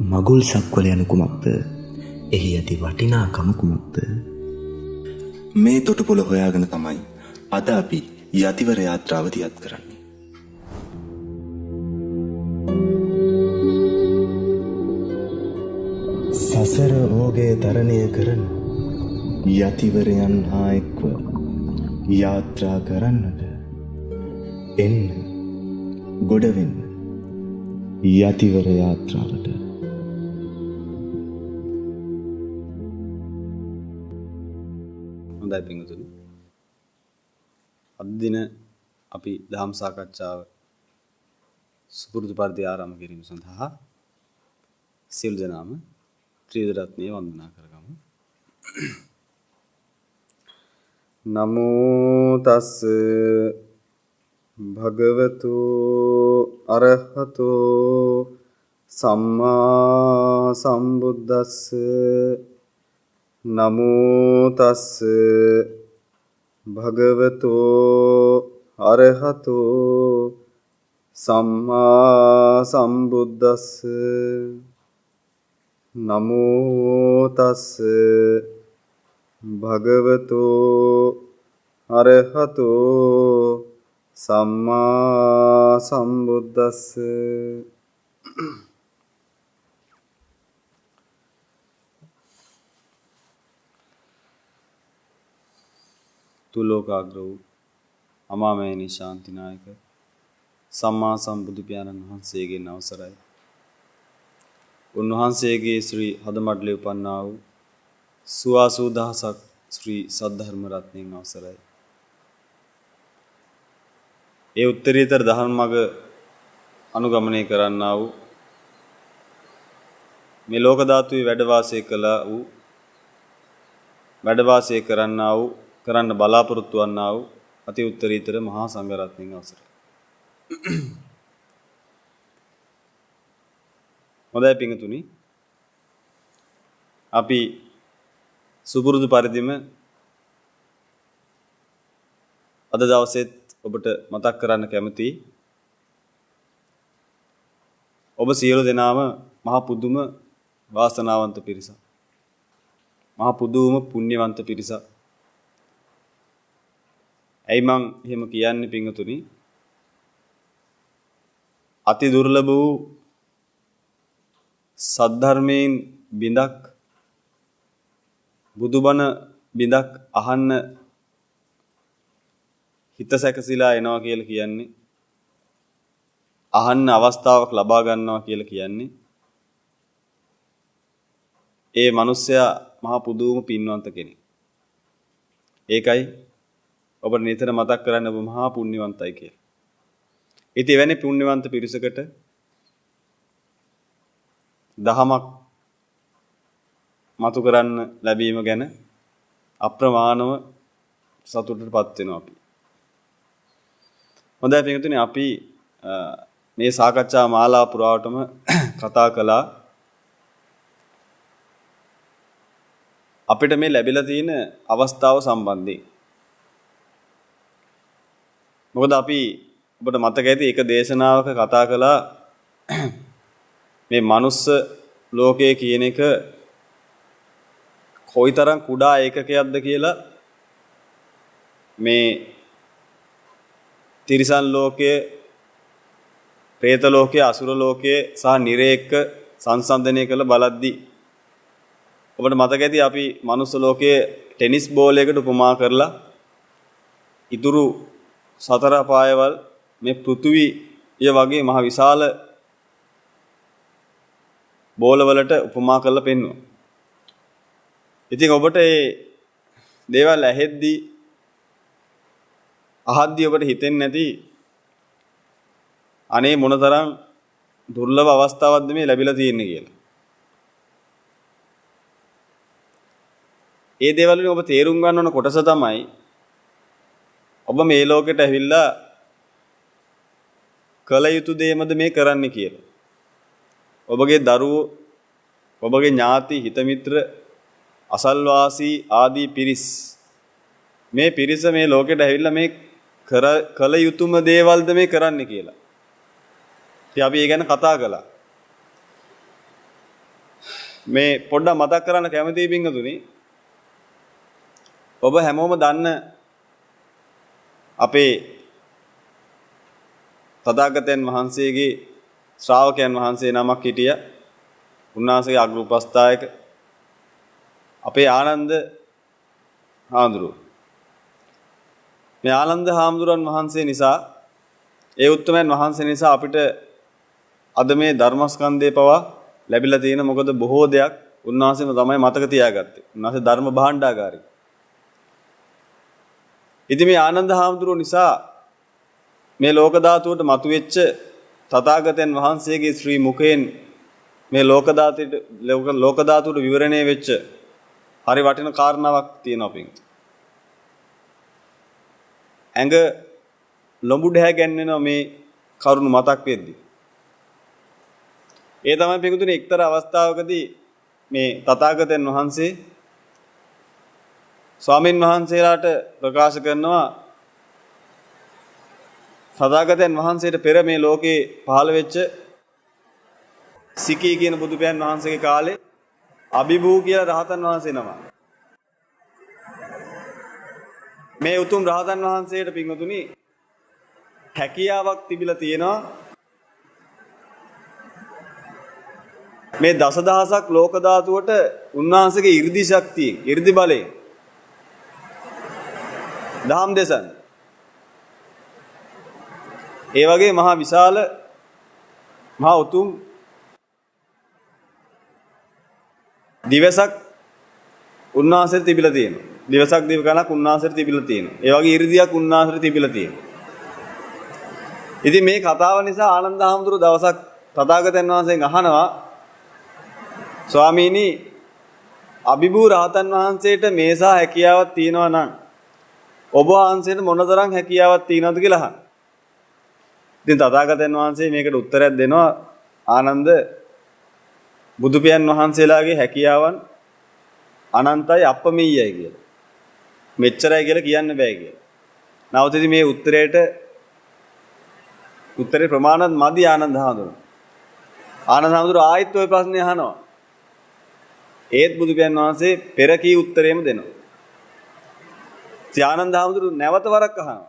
මගුල් සක්වල යනු කුමක්ද? එහි ඇති වටිනාකම කුමක්ද? මේ තොටුපොළ හොයාගෙන තමයි අද අපි යතිවර යාත්‍රාව දියත් කරන්නේ. සසර රෝගය තරණය කරන යතිවරයන් හා එක්ව යාත්‍රා කරන්නට එන්න ගොඩවෙන්න යතිවර යාත්‍රාවට. හොඳයි පින්වතුනි. අද දින අපි ධම්ම සාකච්ඡාව සුපුරුදු පරිදි ආරම්භ කිරීම සඳහා සියලු දෙනාම ත්‍රිවිධ වන්දනා කරගමු. නමෝ තස් භගවතු අරහතෝ සම්මා සම්බුද්දස්ස. නමෝ තස් භගවතු අරහතෝ සම්මා සම්බුද්දස්ස. නමෝ තස් භගවතු අරහතෝ සම්මා සම්බුද්දස්ස. තුලෝකාග්‍ර වූ අමාමෑණී ශාන්තිනායක සම්මා සම්බුදු පියාණන් වහන්සේගෙන් අවසරයි. උන්වහන්සේගේ ශ්‍රී හදමඩලේ උපන්නා වූ සුවාසූ දහසක් ශ්‍රී සද්ධර්ම රත්නයෙන් අවසරයි. ඒ උත්තරීතර දහම් මඟ අනුගමනය කරන්නා වූ මේ ලෝක ධාතුවේ වැඩ වාසය කළා වූ වැඩ වාසය කරන්නා වූ කරන්න බලාපොරොත්තු වන්නා වූ අති උත්තරීතර මහා සංඝ රත්නයෙන් අවසරයි. හොඳයි පින්තුනි, අපි සුපුරුදු පරිදිම අද දවසේත් ඔබට මතක් කරන්න කැමතියි. ඔබ සියලු දෙනාම මහ පුදුම වාසනාවන්ත පිරිසක්. මහ පුදුම පුණ්‍යවන්ත පිරිසක්. ඇයි මං එහෙම කියන්නේ පින්තුනි? අති දුර්ලභ වූ සද්ධර්මයෙන් බිඳක්, බුදුබණ බිඳක් අහන්න හිත සැකසීලා එනවා කියලා කියන්නේ, අහන්න අවස්ථාවක් ලබා ගන්නවා කියලා කියන්නේ, ඒ මිනිස්සයා මහා පුදුම පින්වන්ත කෙනෙක්. ඒකයි ඔබට නිතර මතක් කරන්න ඔබ මහා පුණ්‍යවන්තයි කියලා. ඉතින් එවැනි පුණ්‍යවන්ත පිරිසකට දහමක් මතු කරන්න ලැබීම ගැන අප්‍රමාණව සතුටටපත් වෙනවා අපි. හොඳයි පින්වතුනි, අපි මේ සාකච්ඡා මාලාව පුරාවටම කතා කළා අපිට මේ ලැබිලා තියෙන අවස්ථාව සම්බන්ධයෙන්. මොකද අපි ඔබට මතක ඇති එක දේශනාවක කතා කළා මේ මනුස්ස ලෝකය කියන එක කොයිතරම් කුඩා ඒකකයක්ද කියලා. මේ තිරිසන් ලෝකයේ, പ്രേත ලෝකයේ, අසුර ලෝකයේ සහ නිරේ එක්ක සංසන්දනය කළ බලද්දී ඔබට මතක ඇති අපි මනුස්ස ලෝකයේ ටෙනිස් බෝලයකට උපමා කරලා ඉතුරු සතර පායවල් මේ පෘථුවිය වගේ මහ විශාල බෝලවලට උපමා කරලා පෙන්වනවා. ඉතින් ඔබට මේ දේවල් ඇහෙද්දී අහද්දී ඔබට හිතෙන්නේ නැති අනේ මොනතරම් දුර්ලභ අවස්ථාවක්ද මේ ලැබිලා තියෙන්නේ කියලා. ඒ දේවල් වලින් ඔබ තේරුම් ගන්න ඕන කොටස තමයි ඔබ මේ ලෝකෙට ඇවිල්ලා කල යුතු දේමද මේ කරන්නේ කියලා. ඔබගේ දරුවෝ, ඔබගේ ඥාති, හිත මිත්‍ර, අසල්වාසී ආදී පිරිස්, මේ පිරිස මේ ලෝකෙට ඇවිල්ලා මේ කල යුතුම දේවල්ද මේ කරන්නේ කියලා. ඉතින් අපි ඒ ගැන කතා කළා. මේ පොඩ්ඩක් මතක් කරන්න කැමතියි පින්වතුනි. ඔබ හැමෝම දන්න අපේ තථාගතයන් වහන්සේගේ ශ්‍රාවකයන් වහන්සේ නමක් හිටිය. උන්වහන්සේගේ අග්‍ර උපස්ථායක අපේ ආනන්ද හාමුදුරුවෝ. මේ ආනන්ද හාමුදුරන් වහන්සේ නිසා ඒ උත්තමයන් වහන්සේ නිසා අපිට අද මේ ධර්මස්කන්ධය පවා ලැබිලා තියෙන මොකද බොහෝ දෙයක් උන්වහන්සේම තමයි මතක තියාගත්තේ. උන්වහන්සේ ධර්ම භාණ්ඩාගාරී. ඉතින් මේ ආනන්ද හාමුදුරුවෝ නිසා මේ ලෝක ධාතුවට මතුවෙච්ච තථාගතයන් වහන්සේගේ ශ්‍රී මුඛයෙන් මේ ලෝක ධාතුවට විවරණය වෙච්ච හරි වටින කාරණාවක් තියෙනවා පින්. ඇඟ ලොඹු ඩහැ ගැන්වෙනවා මේ කරුණ මතක් වෙද්දී. ඒ තමයි පිටුතුනේ එක්තරා අවස්ථාවකදී මේ තථාගතයන් වහන්සේ ස්වාමින් වහන්සේලාට ප්‍රකාශ කරනවා තථාගතයන් වහන්සේට පෙර මේ ලෝකේ පහළ වෙච්ච සිකී කියන බුදු පියාණන් වහන්සේගේ කාලේ අභිභූ කියලා රහතන් වහන්සේ නම. මේ උතුම් රහතන් වහන්සේට පින්වතුනි හැකියාවක් තිබිලා තියෙනවා මේ දසදහසක් ලෝක ධාතුවට උන්වහන්සේගේ 이르දි ශක්තිය, 이르දි බලය දහම් දෙසන්. ඒ වගේ මහා විශාල මහා උතුම් දිවසක් උන්වහන්සේට තිබිලා තියෙනවා. දිවසක් දිව ගණක් උන්වහන්සේට තිබිලා තියෙනවා. ඒ වගේ 이르දියක් උන්වහන්සේට තිබිලා තියෙනවා. ඉතින් මේ කතාව නිසා ආනන්ද හාමුදුරුවෝ දවසක් තථාගතයන් වහන්සේගෙන් අහනවා ස්වාමීනි අභිභූ රහතන් වහන්සේට මේසා හැකියාවක් තියෙනවා නම් ඔබ වහන්සේට මොනතරම් හැකියාවක් තියෙනවද කියලා අහනවා. ඉතින් තථාගතයන් වහන්සේ මේකට උත්තරයක් දෙනවා ආනන්ද බුදු පියාණන් වහන්සේලාගේ හැකියාවන් අනන්තයි අප්‍රමේයයි කියලා. මෙච්චරයි කියලා කියන්න බෑ කියලා. නවතදී මේ උත්තරේ ප්‍රමාණවත් මදි ආනන්ද හාමුදුරුවෝ. ආනන්ද හාමුදුරුවෝ ආයෙත් ওই ප්‍රශ්නේ අහනවා. ඒත් බුදු පියාණන් වහන්සේ පෙර කී උත්තරේම දෙනවා. ආනන්ද හාමුදුරුවෝ නැවත වරක් අහනවා.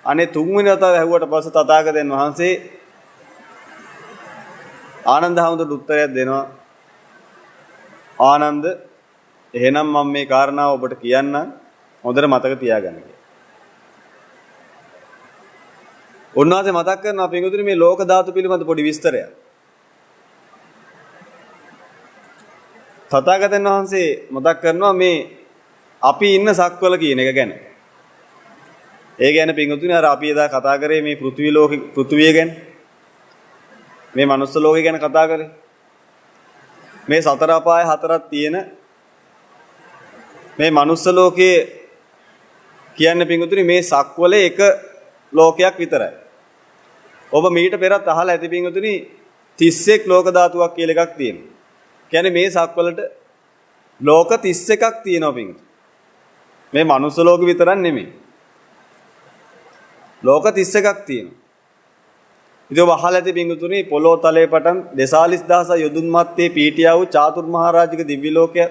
අනේ තුන්වෙනි වතාව ඇහුවට පස්සේ තථාගතයන් වහන්සේ ආනන්ද හාමුදුරුවෝ උත්තරයක් දෙනවා. ආනන්ද එහෙනම් මම මේ කාරණාව ඔබට කියන්නම් හොඳට මතක තියාගන්න කියලා. උන්වහන්සේ මතක් කරනවා පින්වතුනි මේ ලෝක ධාතු පිළිබඳ පොඩි විස්තරයක්. තථාගතයන් වහන්සේ මතක් කරනවා මේ අපි ඉන්න සක්වල කියන එක ගැන. ඒ කියන්නේ පින්වතුනි අර අපි එදා කතා කරේ මේ පෘථිවිය ගැන. මේ මනුස්ස ලෝකය ගැන කතා කරේ. මේ සතර අපාය හතරක් තියෙන මේ මනුස්ස ලෝකයේ කියන්නේ පින්වතුනි මේ සක්වලේ එක ලෝකයක් විතරයි. ඔබ මීට පෙරත් අහලා ඇති පින්වතුනි 31 ලෝක ධාතුවක් කියලා එකක් තියෙනවා. කියන්නේ මේ සක්වලට ලෝක 31ක් තියෙනවා පින්වතුනි. මේ මනුස්ස ලෝක විතරක් නෙමෙයි. ලෝක 31ක් තියෙනවා. ඉතින් ඔබ අහලා ඇති පින්වතුනි පොළොව තලයේ පටන් 42000 යොදුන් මැත්තේ පීඨියා වූ චාතුර්මහරජික දිව්‍ය ලෝකය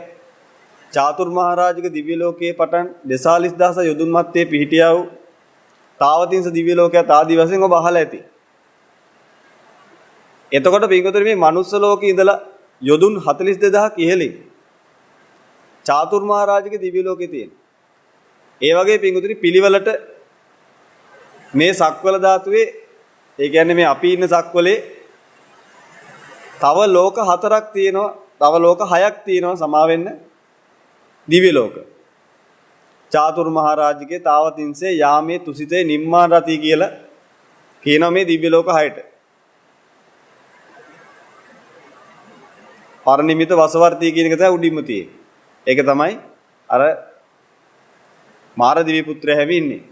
චාතුර්මහරජික දිව්‍ය ලෝකයේ පටන් 42000 යොදුන් මැත්තේ පීඨියා වූ තාවතිංස දිව්‍ය ලෝකයට ආදි වශයෙන් ඔබ අහලා ඇති. එතකොට පින්වතුනි මේ මනුස්ස ලෝකේ ඉඳලා යොදුන් 42000ක් ඉහළින් චාතුර්මහරජික දිව්‍ය ලෝකේ තියෙන. ඒ වගේ පින්වතුනි පිළිවෙලට මේ සක්වල ධාතුවේ ඒ කියන්නේ මේ අපි ඉන්න සක්වලේ තව ලෝක 4ක් තියෙනවා. තව ලෝක 6ක් තියෙනවා සමා වෙන්න දිව්‍ය ලෝක. චාතුර්මහරජිකේ තාවතින්සේ යාමේ තුසිතේ නිම්මාන රති කියලා කියනවා මේ දිව්‍ය ලෝක 6ට. පරිනිමිත වසවර්ති කියන එක තමයි උඩින්ම තියෙන්නේ. ඒක තමයි අර මාර දිව්‍ය පුත්‍රය හැවි ඉන්නේ.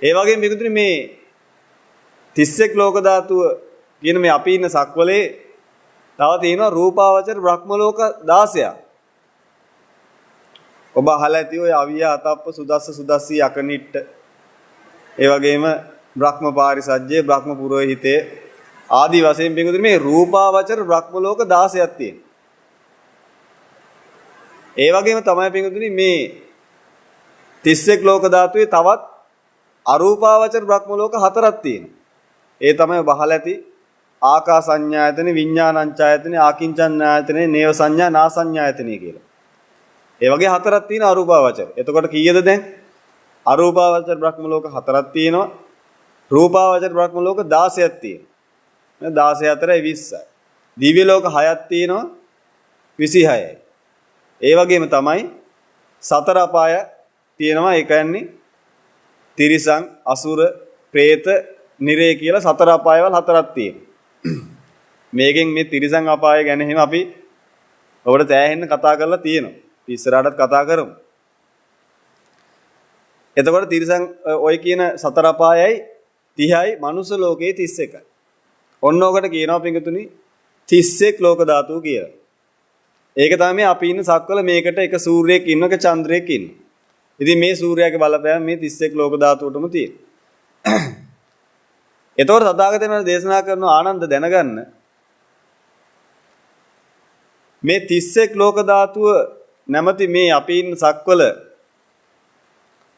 ඒ වගේම මේකුතුනේ මේ 31 ලෝක ධාතුව කියන මේ අපි ඉන්න සක්වලේ තව තියෙනවා රූපාවචර බ්‍රහ්ම ලෝක 16ක්. ඔබ අහලා ඇති ඔය අවිය අතප්ප සුදස්ස සුදස්සී අකනිට්ට ඒ වගේම බ්‍රහ්ම පාරිසජ්ජේ බ්‍රහ්ම පුරোহিතේ ආදි වශයෙන් පිටුතුනි මේ රූපාවචර බ්‍රහ්ම ලෝක 16ක් තියෙනවා. ඒ වගේම තමයි පිටුතුනි මේ 31 ලෝක ධාතුවේ තවත් අරූපාවචර බ්‍රහ්ම ලෝක 4ක් තියෙනවා. ඒ තමයි බහල ඇති ආකාසඤ්ඤායතන, විඥානංචායතන, ආකින්චඤ්ඤායතන, නේව සංඥා, නාසඤ්ඤායතන කියලා. ඒ වගේ 4ක් තියෙන අරූපාවචර. එතකොට කීයද දැන්? අරූපාවචර බ්‍රහ්ම ලෝක 4ක් තියෙනවා. රූපාවචර බ්‍රහ්ම ලෝක 16ක් තියෙනවා. 16 4යි 20යි. දිව්‍ය ලෝක 6ක් තියෙනවා 26යි. ඒ වගේම තමයි සතර අපාය තියෙනවා. ඒ කියන්නේ තිරිසන්, අසුර, പ്രേත, නිරේ කියලා සතර අපායවල 4ක් තියෙනවා. මේකෙන් මේ තිරිසන් අපාය ගැන එහෙම අපි ඔබට තෑහෙන්න කතා කරලා තියෙනවා. ඉස්සරහටත් කතා කරමු. එතකොට තිරිසන් ඔය කියන සතර අපායයි 30යි මනුස්ස ලෝකයේ 31යි. ඔන්න ඔකට කියනවා පිංගුතුනි 31 ලෝක ධාතු කියලා. ඒක තමයි අපි ඉන්න සක්වල මේකට එක සූර්යයෙක් ඉන්නක චන්ද්‍රයෙක් ඉන්න. ඉතින් මේ සූර්යාගේ බලපෑම මේ 31 ලෝක ධාතුවටම තියෙනවා. එතකොට තථාගතයන් වහන්සේ දේශනා කරන ආනන්ද දැනගන්න මේ 31 ලෝක ධාතුව නැමැති මේ අපි ඉන්න සක්වල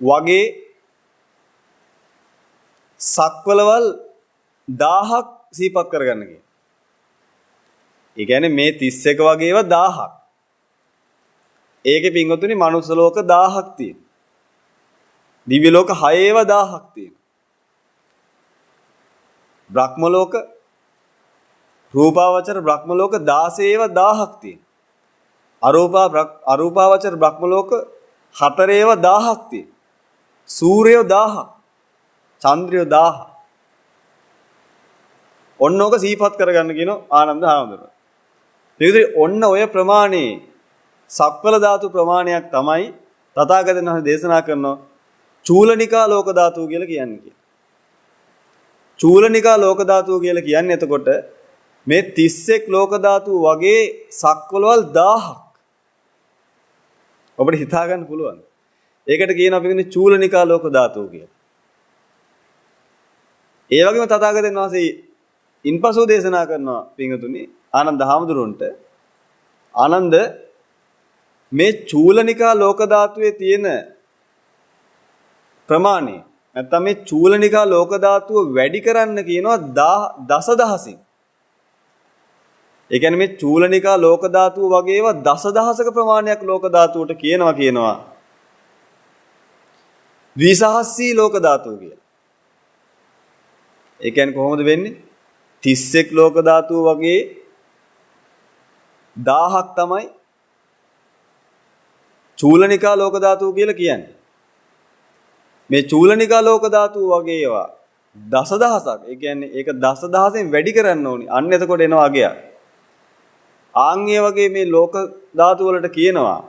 වගේ සක්වලවල් 1000ක් සිහිපත් කරගන්න කියන. ඒ කියන්නේ මේ 31 වගේ ඒවා 1000ක්. ඒකේ පින්වතුනි මනුස්ස ලෝක 1000ක් තියෙනවා. දිව්‍ය ලෝක 6 ඒවා 1000ක් තියෙනවා. බ්‍රහ්ම ලෝක රූපාවචර බ්‍රහ්ම ලෝක 16 ඒවා 1000ක් තියෙනවා. අරූපාවචර බ්‍රහ්ම ලෝක 4 ඒවා 1000ක් තියෙනවා. සූර්යය 1000ක්. චන්ද්‍රය 1000ක්. ඔන්න ඕක සිහිපත් කරගන්න කියන ආනන්ද හාමුදුරුවෝ. පිළිතුරේ ඔන්න ඔය ප්‍රමාණේ සක්වල ධාතු ප්‍රමාණයක් තමයි තථාගතයන් වහන්සේ දේශනා කරනවා චූලනිකා ලෝක ධාතුව කියලා කියන්නේ. චූලනිකා ලෝක ධාතුව කියලා කියන්නේ එතකොට මේ 31 ලෝක ධාතුව වගේ සක්වලවල් 1000ක්. ඔබට හිතා ගන්න පුළුවන්. ඒකට කියනවා අපි කියන්නේ චූලනිකා ලෝක ධාතුව කියලා. ඒ වගේම තථාගතයන් වහන්සේ ඉන්පසු දේශනා කරනවා පින්වතුනි ආනන්ද හාමුදුරුවන්ට ආනන්ද මේ චූලනිකා ලෝක ධාතුවේ තියෙන ප්‍රමාණය නැත්නම් මේ චූලනිකා ලෝක ධාතුව වැඩි කරන්න කියනවා දසදහසින්. ඒ කියන්නේ මේ චූලනිකා ලෝක ධාතුව වගේ ඒවා දසදහසක ප්‍රමාණයක් ලෝක ධාතුවට කියනවා ද්විසහස්සී ලෝක ධාතුව කියලා. ඒ කියන්නේ කොහොමද වෙන්නේ? 31 ලෝක ධාතුව වගේ 1000ක් තමයි චූලනිකා ලෝක ධාතුව කියලා කියන්නේ. මේ චූලනිකා ලෝක ධාතුව වගේ ඒවා දසදහසක්. ඒ කියන්නේ ඒක දසදහසෙන් වැඩි කරන්න ඕනි. අන්න එතකොට එනවා අගයක්. ආන්ගේ වගේ මේ ලෝක ධාතු වලට කියනවා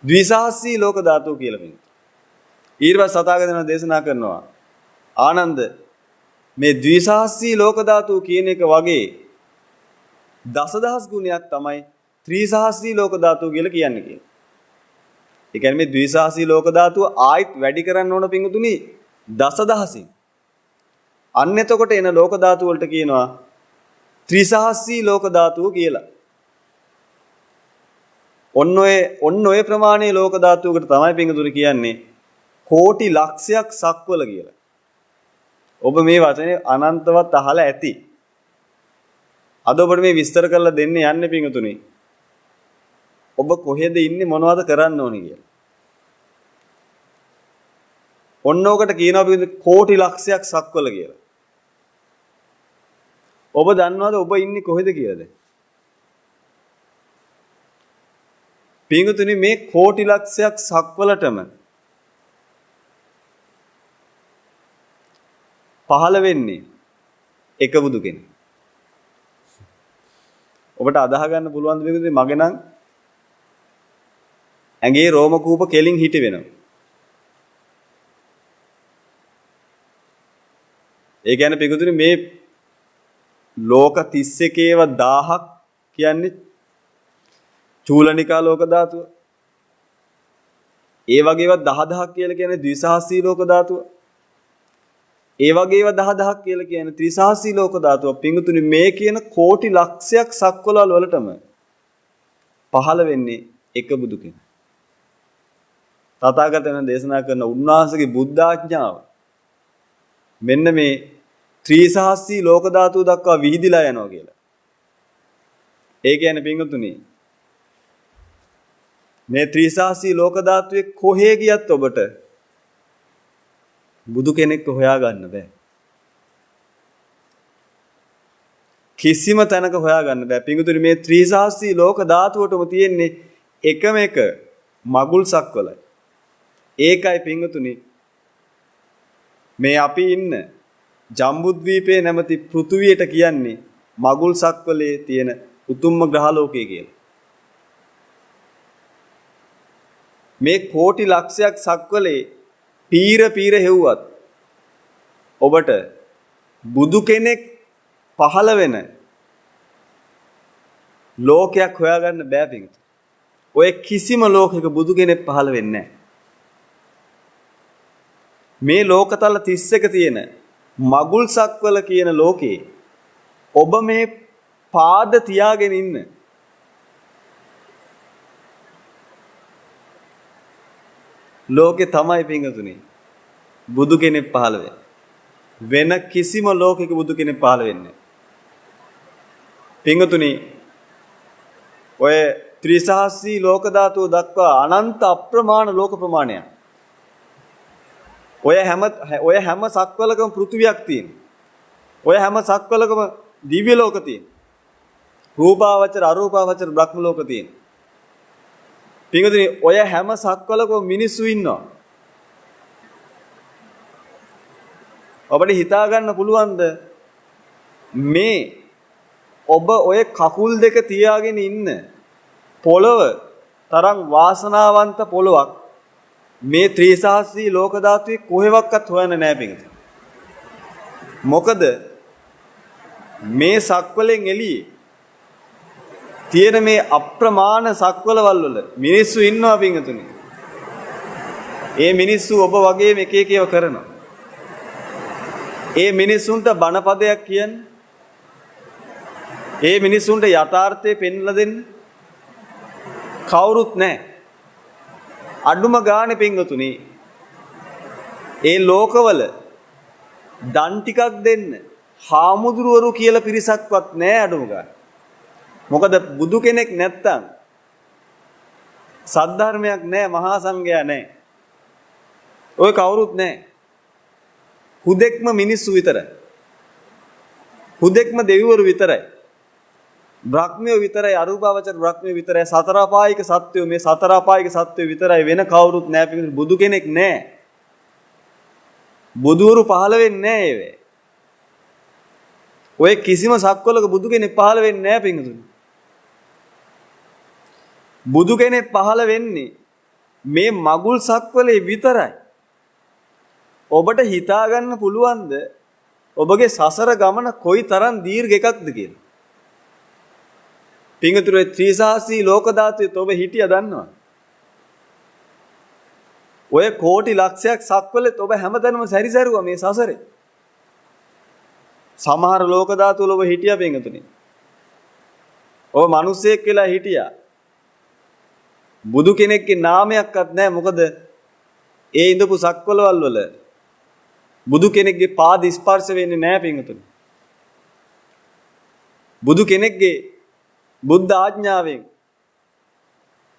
ද්විසහස්සී ලෝක ධාතුව කියලා වෙනවා. ඊර්වස් සතාගතන දේශනා කරනවා ආනන්ද මේ ද්විසහස්සී ලෝක ධාතුව කියන එක වගේ දසදහස් ගුණයක් තමයි ත්‍රිසහස්සී ලෝක ධාතුව කියලා කියන්නේ කියලා. ඒ කියන්නේ මේ ද්විසහස්සී ලෝක ධාතුව ආයිත් වැඩි කරන්න ඕන පිංගුතුනි දසදහසින්. අන්න එතකොට එන ලෝක ධාතු වලට කියනවා ත්‍රිසහස්සී ලෝක ධාතුව කියලා. ඔන්න ඔය ප්‍රමාණයේ ලෝක ධාතුවකට තමයි පිංගුතුනි කියන්නේ කෝටි ලක්ෂයක් සක්වල කියලා. ඔබ මේ වචනේ අනන්තවත් අහලා ඇති. අද ඔබට මේ විස්තර කරලා දෙන්න යන්නේ පිංගුතුනි. ඔබ කොහෙද ඉන්නේ මොනවද කරන්න ඕනේ කියලා. ඔන්න ඔකට කියනවා පිංගුතුනි කෝටි ලක්ෂයක් සක්වල කියලා. ඔබ දන්නවද ඔබ ඉන්නේ කොහෙද කියලාද? පිංගුතුනි මේ කෝටි ලක්ෂයක් සක්වලටම පහළ වෙන්නේ එක බුදු කෙනෙක්. ඔබට අදාහ ගන්න පුළුවන් දෙයක් මගේ නම් ඇඟේ රෝම කූප කෙලින් හිටි වෙනවා. ඒ කියන්නේ පිටුතුනි මේ ලෝක 31ව 1000ක් කියන්නේ චූලනිකා ලෝක ධාතුව. ඒ වගේවත් 10000ක් කියලා කියන්නේ ද්විසහස්සී ලෝක ධාතුව. ඒ වගේව 10000ක් කියලා කියන ත්‍රිසහස්‍රී ලෝක ධාතුව පිංගුතුනි මේ කියන කෝටි ලක්ෂයක් සක්වලවල් වලටම පහළ වෙන්නේ එක බුදු කෙනෙක්. තථාගතයන් දේශනා කරන උන්වහන්සේගේ බුද්ධාඥාව මෙන්න මේ ත්‍රිසහස්‍රී ලෝක ධාතුව දක්වා විහිදිලා යනවා කියලා. ඒ කියන්නේ පිංගුතුනි මේ ත්‍රිසහස්‍රී ලෝක ධාතුවේ කොහේ ගියත් ඔබට බුදු කෙනෙක් හොයා ගන්න බෑ. කිසිම තැනක හොයා ගන්න බෑ. පිංගුතුනි මේ ත්‍රිසහස්‍රී ලෝක ධාතුවටම තියෙන්නේ එකම එක මගුල් සක්වලයි. ඒකයි පිංගුතුනි මේ අපි ඉන්න ජම්බුද්වීපේ නැමැති පෘථුවියට කියන්නේ මගුල් සක්වලේ තියෙන උතුම්ම ග්‍රහලෝකය කියලා. මේ කෝටි ලක්ෂයක් සක්වලේ පීර හෙව්වත් ඔබට බුදු කෙනෙක් පහළ වෙන ලෝකයක් හොයාගන්න බෑ පිංගුතුනි. ඔය කිසිම ලෝකයක බුදු කෙනෙක් පහළ වෙන්නේ නැහැ. මේ ලෝකතල 31 තියෙන මගුල් සක්වල කියන ලෝකේ ඔබ මේ පාද තියාගෙන ඉන්න ලෝකේ තමයි පිංගුතුනි බුදු කෙනෙක් පහළ වෙන්නේ. වෙන කිසිම ලෝකයක බුදු කෙනෙක් පහළ වෙන්නේ නැහැ. පිංගුතුනි ඔය ත්‍රිසහස්‍රී ලෝක ධාතුව දක්වා අනන්ත අප්‍රමාණ ලෝක ප්‍රමාණයක්. ඔය හැම සක්වලකම පෘථුවියක් තියෙනවා. ඔය හැම සක්වලකම දිව්‍ය ලෝක තියෙනවා. රූපාවචර අරූපාවචර බ්‍රහ්ම ලෝක තියෙනවා. පිංගුතුනි ඔය හැම සක්වලකම මිනිස්සු ඉන්නවා. ඔබට හිතා ගන්න පුළුවන්ද මේ ඔබ ඔය කකුල් දෙක තියාගෙන ඉන්න පොළව තරම් වාසනාවන්ත පොළවක් මේ ත්‍රිසහස්‍රී ලෝක ධාතුවේ කොහෙවත් හොයන්න නෑ පිංගුතුනි. මොකද මේ සක්වලෙන් එළියේ තියෙන මේ අප්‍රමාණ සක්වලවල් වල මිනිස්සු ඉන්නවා පිංගුතුනි. ඒ මිනිස්සු ඔබ වගේම එක එක ඒවා කරනවා. ඒ මිනිස්සුන්ට බණපදයක් කියන්නේ. ඒ මිනිස්සුන්ට යථාර්ථය පෙන්වලා දෙන්න කවුරුත් නැහැ. අඩුම ගානේ පිංගුතුනි ඒ ලෝකවල දන් ටිකක් දෙන්න හාමුදුරුවරු කියලා පිරිසක්වත් නැහැ අඩුම ගානේ. මොකද බුදු කෙනෙක් නැත්තම් සද්ධර්මයක් නැහැ, මහා සංඝයා නැහැ. ඔය කවුරුත් නැහැ. හුදෙක්ම මිනිස්සු විතරයි. හුදෙක්ම දෙවිවරු විතරයි. බ්‍රහ්මයෝ විතරයි, අරූපාවචර බ්‍රහ්මයෝ විතරයි, සතර අපායික සත්වයෝ මේ සතර අපායික සත්වයෝ විතරයි. වෙන කවුරුත් නැහැ. බුදු කෙනෙක් නැහැ. බුදුවරු පහළ වෙන්නේ නැහැ ඒවේ. ඔය කිසිම සක්වලක බුදු කෙනෙක් පහළ වෙන්නේ නැහැ පිංගුතුනි. බුදු කෙනෙක් පහළ වෙන්නේ මේ මගුල් සක්වලේ විතරයි. ඔබට හිතා ගන්න පුළුවන්ද ඔබගේ සසර ගමන කොයි තරම් දීර්ඝ එකක්ද කියලා? පිංගුතුනි ත්‍රිසහස්‍රී ලෝක ධාතුවේ ඔබ හිටියා දන්නවා. ඔය කෝටි ලක්ෂයක් සක්වලෙත් ඔබ හැමතැනම සැරිසරුවා මේ සසරේ. සමහර ලෝක ධාතු වල ඔබ හිටියා පිංගුතුනි. ඔබ මිනිසෙක් කියලා හිටියා. බුදු කෙනෙක්ගේ නාමයක්වත් නැහැ. මොකද ඒ ඉඳපු සක්වලවල් වල බුදු කෙනෙක්ගේ පාද ස්පර්ශ වෙන්නේ නැහැ පිංගුතුනි. බුදු කෙනෙක්ගේ බුද්ධ ආඥාවෙන්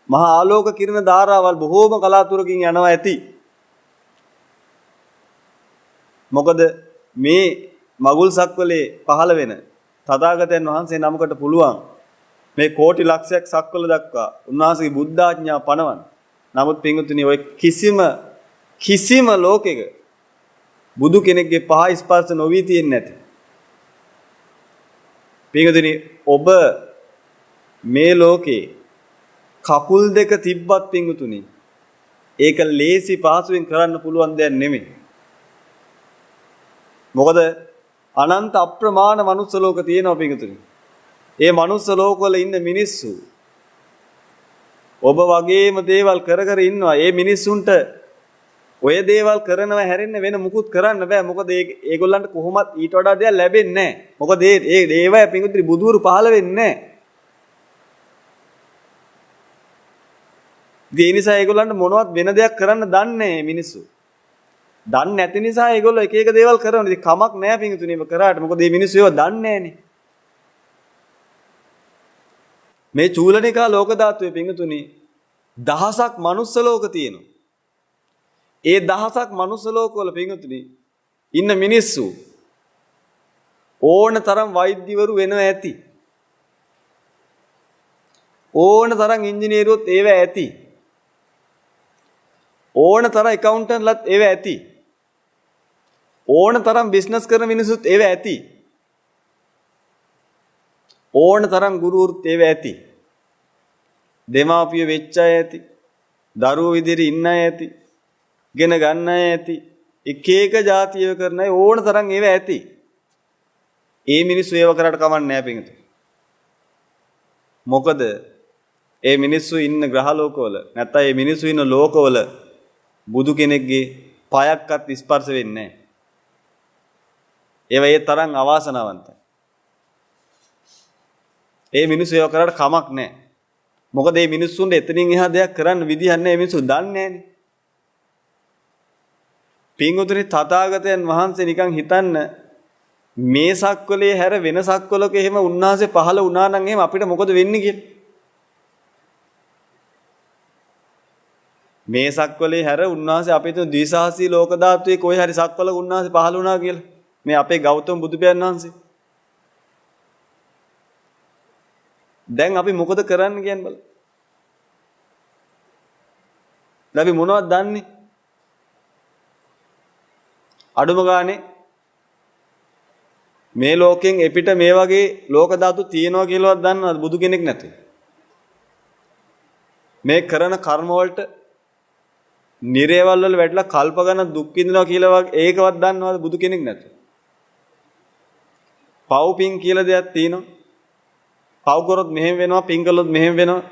මහා ආලෝක කිරණ ධාරාවල් බොහෝම කලාතුරකින් යනවා ඇති. මොකද මේ මගුල් සක්වලේ පහළ වෙන තථාගතයන් වහන්සේ නමකට පුළුවන් මේ කෝටි ලක්ෂයක් සක්වල දක්වා උන්වහන්සේගේ බුද්ධ ආඥාව පනවන්න. නමුත් පිංගුතුනි ඔය කිසිම ලෝකෙක බුදු කෙනෙක්ගේ පහ ස්පර්ශ නොවී තියෙන්නේ නැති. පිංගුතුනි ඔබ මේ ලෝකේ කකුල් දෙක තිබ්බත් පිංගුතුනි ඒක ලේසි පහසුවෙන් කරන්න පුළුවන් දෙයක් නෙමෙයි. මොකද අනන්ත අප්‍රමාණ මනුස්ස ලෝක තියෙනවා පිංගුතුනි. ඒ මනුස්ස ලෝකවල ඉන්න මිනිස්සු ඔබ වගේම දේවල් කර ඉන්නවා. ඒ මිනිස්සුන්ට ඔය දේවල් කරනවා හැරෙන්න වෙන මුකුත් කරන්න බෑ. මොකද ඒගොල්ලන්ට කොහොමත් ඊට වඩා දෙයක් ලැබෙන්නේ නැහැ. මොකද ඒ දේවය පිඟුතුනි බුදුරු පහළ වෙන්නේ නැහැ. ඒ නිසා ඒගොල්ලන්ට මොනවත් වෙන දෙයක් කරන්න දන්නේ නැහැ මිනිස්සු. දන්නේ නැති නිසා ඒගොල්ලෝ එක එක දේවල් කරනවා. ඉතින් කමක් නැහැ පිඟුතුනි මේක කරාට. මොකද මේ මිනිස්සු ඒව දන්නේ නැහනේ. මේ චූලනිකා ලෝක ධාතුවේ පිඟුතුනි දහසක් මනුස්ස ලෝක තියෙනවා. ඒ දහසක් මනුස්ස ලෝකවල පිඟුතුනි ඉන්න මිනිස්සු ඕන තරම් වෛද්‍යවරු වෙනවා ඇති. ඕන තරම් ඉංජිනේරුවොත් ඒව ඇති. ඕන තරම් ඇකවුන්ටන්ට්ලත් ඒව ඇති. ඕන තරම් බිස්නස් කරන මිනිස්සුත් ඒව ඇති. ඕන තරම් ගුරුවරුත් ඒව ඇති. දෙමාපිය වෙච්ච අය ඇති. දරුවෝ විදිහට ඉන්න අය ඇති. ගෙන ගන්න අය ඇති. එක එක જાතියව කරන අය ඕන තරම් ඒව ඇති. ඒ මිනිස්සු ඒව කරාට කමන්නේ නැහැ පිටු. මොකද ඒ මිනිස්සු ඉන්න ග්‍රහ ලෝකවල නැත්නම් ඒ මිනිස්සු ඉන්න ලෝකවල බුදු කෙනෙක්ගේ පයක්වත් ස්පර්ශ වෙන්නේ නැහැ. ඒව ඒ තරම් අවාසනාවන්තයි. ඒ මිනිස්සු ඒව කරාට කමක් නැහැ. මොකද මේ මිනිස්සුන්ට එතනින් එහා දෙයක් කරන්න විදිහක් නැහැ. මේ මිනිස්සු දන්නේ නැහනේ. පින්වතුනි තථාගතයන් වහන්සේ නිකන් හිතන්න මේ සක්වලේ හැර වෙන සක්වලක එහෙම උන්වහන්සේ පහළ වුණා නම් එහෙම අපිට මොකද වෙන්නේ කියලා. මේ සක්වලේ හැර උන්වහන්සේ අපිට ද්විසහසී ලෝක ධාතුවේ කොයි හරි සක්වලක උන්වහන්සේ පහළ වුණා කියලා. මේ අපේ ගෞතම බුදු පියාණන් වහන්සේ. දැන් අපි මොකද කරන්න කියන්නේ බලන්න. අපි මොනවද දන්නේ? අඩුම ගානේ මේ ලෝකෙන් එපිට මේ වගේ ලෝක ධාතු තියෙනවා කියලාවත් දන්නවද බුදු කෙනෙක් නැතුව? මේ කරන කර්ම වලට නිරේවල් වල වැටලා කල්ප ගණන් දුක් විඳිනවා කියලා ඒකවත් දන්නවද බුදු කෙනෙක් නැතුව? පව් පින් කියලා දෙයක් තියෙනවා. පව් කරොත් මෙහෙම වෙනවා, පින් කළොත් මෙහෙම වෙනවා.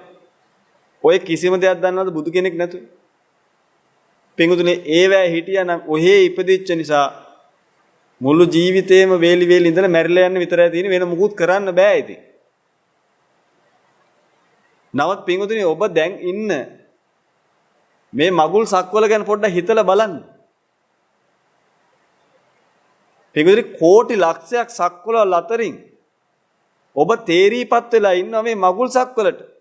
ඔය කිසිම දෙයක් දන්නවද බුදු කෙනෙක් නැතුව? පින්තුනේ ඒවැ හිටියානම් ඔහේ ඉපදිච්ච නිසා මුළු ජීවිතේම වේලි වේලි ඉඳලා මැරිලා යන්න විතරයි තියෙන්නේ. වෙන මුකුත් කරන්න බෑ ඉතින්. නවත් පින්තුනේ ඔබ දැන් ඉන්න මේ මගුල් සක්වල ගැන පොඩ්ඩක් හිතලා බලන්න. පින්තුනේ කෝටි ලක්ෂයක් සක්වල අතරින් ඔබ තේරීපත් වෙලා ඉන්නවා මේ මගුල් සක්වලට.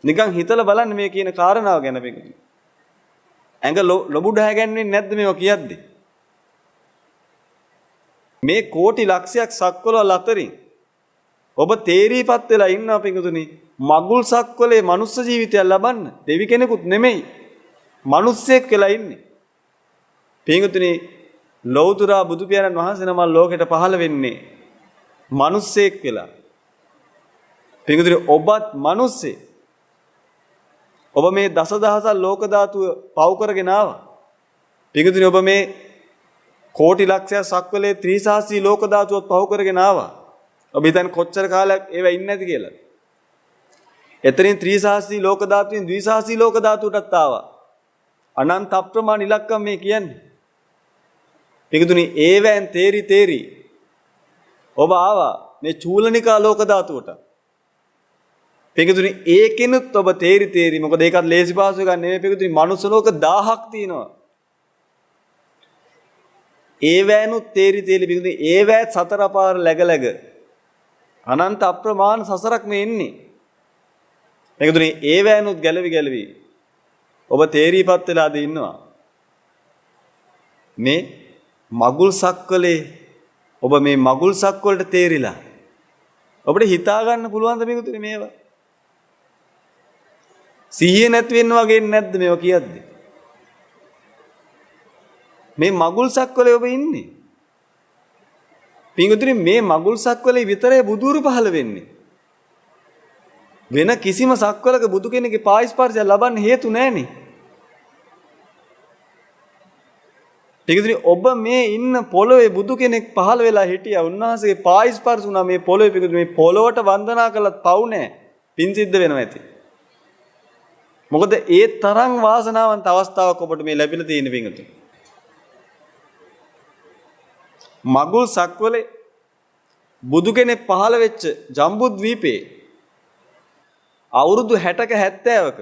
නිකන් හිතලා බලන්න මේ කියන කාරණාව ගැන පිටුනේ. ඇඟ ලොබුඩ හැගන්නේ නැද්ද මේවා කියද්දි? මේ කෝටි ලක්ෂයක් සක්වල අතරින් ඔබ තේරීපත් වෙලා ඉන්නවා පිටුනේ. මගුල් සක්වලේ මනුස්ස ජීවිතයක් ලබන්න දෙවි කෙනෙකුත් නෙමෙයි. මිනිස්සෙක් වෙලා ඉන්නේ. පිටුනේ ලෞතර බුදු පියාණන් වහන්සේ නම ලෝකෙට පහළ වෙන්නේ මිනිස්සෙක් වෙලා. පිටුනේ ඔබත් මිනිස්සෙක්. ඔබ මේ දසදහසක් ලෝක ධාතුව පව කරගෙන ආවා. පිටුතුනි ඔබ මේ කෝටි ලක්ෂයක් සක්වලේ ත්‍රිසහස්‍රී ලෝක ධාතුවත් පව කරගෙන ආවා. ඔබ හිතන්නේ කොච්චර කාලයක් ඒව ඉන්නේ නැති කියලා. එතනින් ත්‍රිසහස්‍රී ලෝක ධාතුවෙන් ද්විසහස්‍රී ලෝක ධාතුවටත් ආවා. අනන්ත අප්‍රමාණ ඉලක්කම් මේ කියන්නේ. පිටුතුනි ඒවෙන් තේරි ඔබ ආවා මේ චූලනිකා ලෝක ධාතුවට. පිටුතුනි ඒකෙනුත් ඔබ තේරි මොකද ඒකත් ලේසි පාසු එකක් නෙමෙයි පිටුතුනි මනුස්ස ලෝක 1000ක් තියෙනවා. ඒවැනුත් තේරි පිටුතුනි ඒවැත් සතර පාර läග අනන්ත අප්‍රමාණ සසරක් මේ ඉන්නේ. පිටුතුනි ඒවැනුත් ගැලවි ඔබ තේරිපත් වෙලාද ඉන්නවා. මේ මගුල් සක්වලේ ඔබ මේ මගුල් සක්වලට තේරිලා ඔබට හිතා ගන්න පුළුවන් ද පිටුතුනි මේවා? සිහිය නැති වෙන්න වගේ නැද්ද මේවා කියද්දි? මේ මගුල් සක්වලේ ඔබ ඉන්නේ. පින්වතුනි මේ මගුල් සක්වලේ විතරයි බුදුරු පහළ වෙන්නේ. වෙන කිසිම සක්වලක බුදු කෙනෙක්ගේ පායිස්පර්ශය ලබන්න හේතු නැහනේ. පින්වතුනි ඔබ මේ ඉන්න පොළොවේ බුදු කෙනෙක් පහළ වෙලා හිටියා. උන්වහන්සේගේ පායිස්පර්ශ උනා මේ පොළොවේ. පින්වතුනි මේ පොළොවට වන්දනා කළත් පව් නැහැ. පින් සිද්ධ වෙනවා ඇති. මොකද ඒ තරම් වාසනාවන්ත අවස්ථාවක් ඔබට මේ ලැබිලා තියෙන පිංගුතුනි. මගුල් සක්වලේ බුදු කෙනෙක් පහළ වෙච්ච ජම්බුද්වීපේ අවුරුදු 60ක 70ක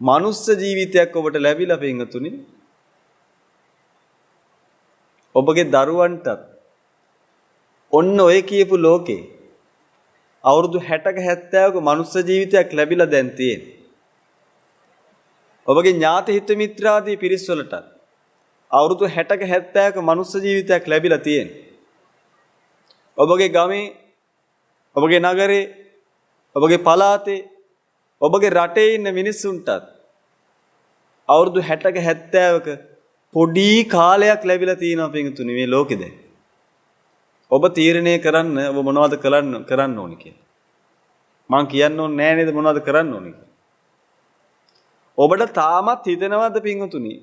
මනුස්ස ජීවිතයක් ඔබට ලැබිලා පිංගුතුනි. ඔබගේ දරුවන්ටත් ඔන්න ඔය කියපු ලෝකේ අවුරුදු 60ක 70ක මනුස්ස ජීවිතයක් ලැබිලා දැන් තියෙන්නේ. ඔබගේ ඥාති හිත මිත්‍රාදී පිරිස් වලට අවුරුදු 60ක 70ක මනුස්ස ජීවිතයක් ලැබිලා තියෙන්නේ. ඔබගේ ගමේ, ඔබගේ නගරේ, ඔබගේ පළාතේ, ඔබගේ රටේ ඉන්න මිනිස්සුන්ටත් අවුරුදු 60ක 70ක පොඩි කාලයක් ලැබිලා තියෙනවා පිටුතුනි මේ ලෝකෙ දැන්. ඔබ තීරණය කරන්න ඔබ මොනවද කරන්න ඕනේ කියලා. මං කියන්න ඕනේ නෑ නේද මොනවද කරන්න ඕනේ කියලා. ඔබට තාමත් හිතෙනවද පිටුතුනි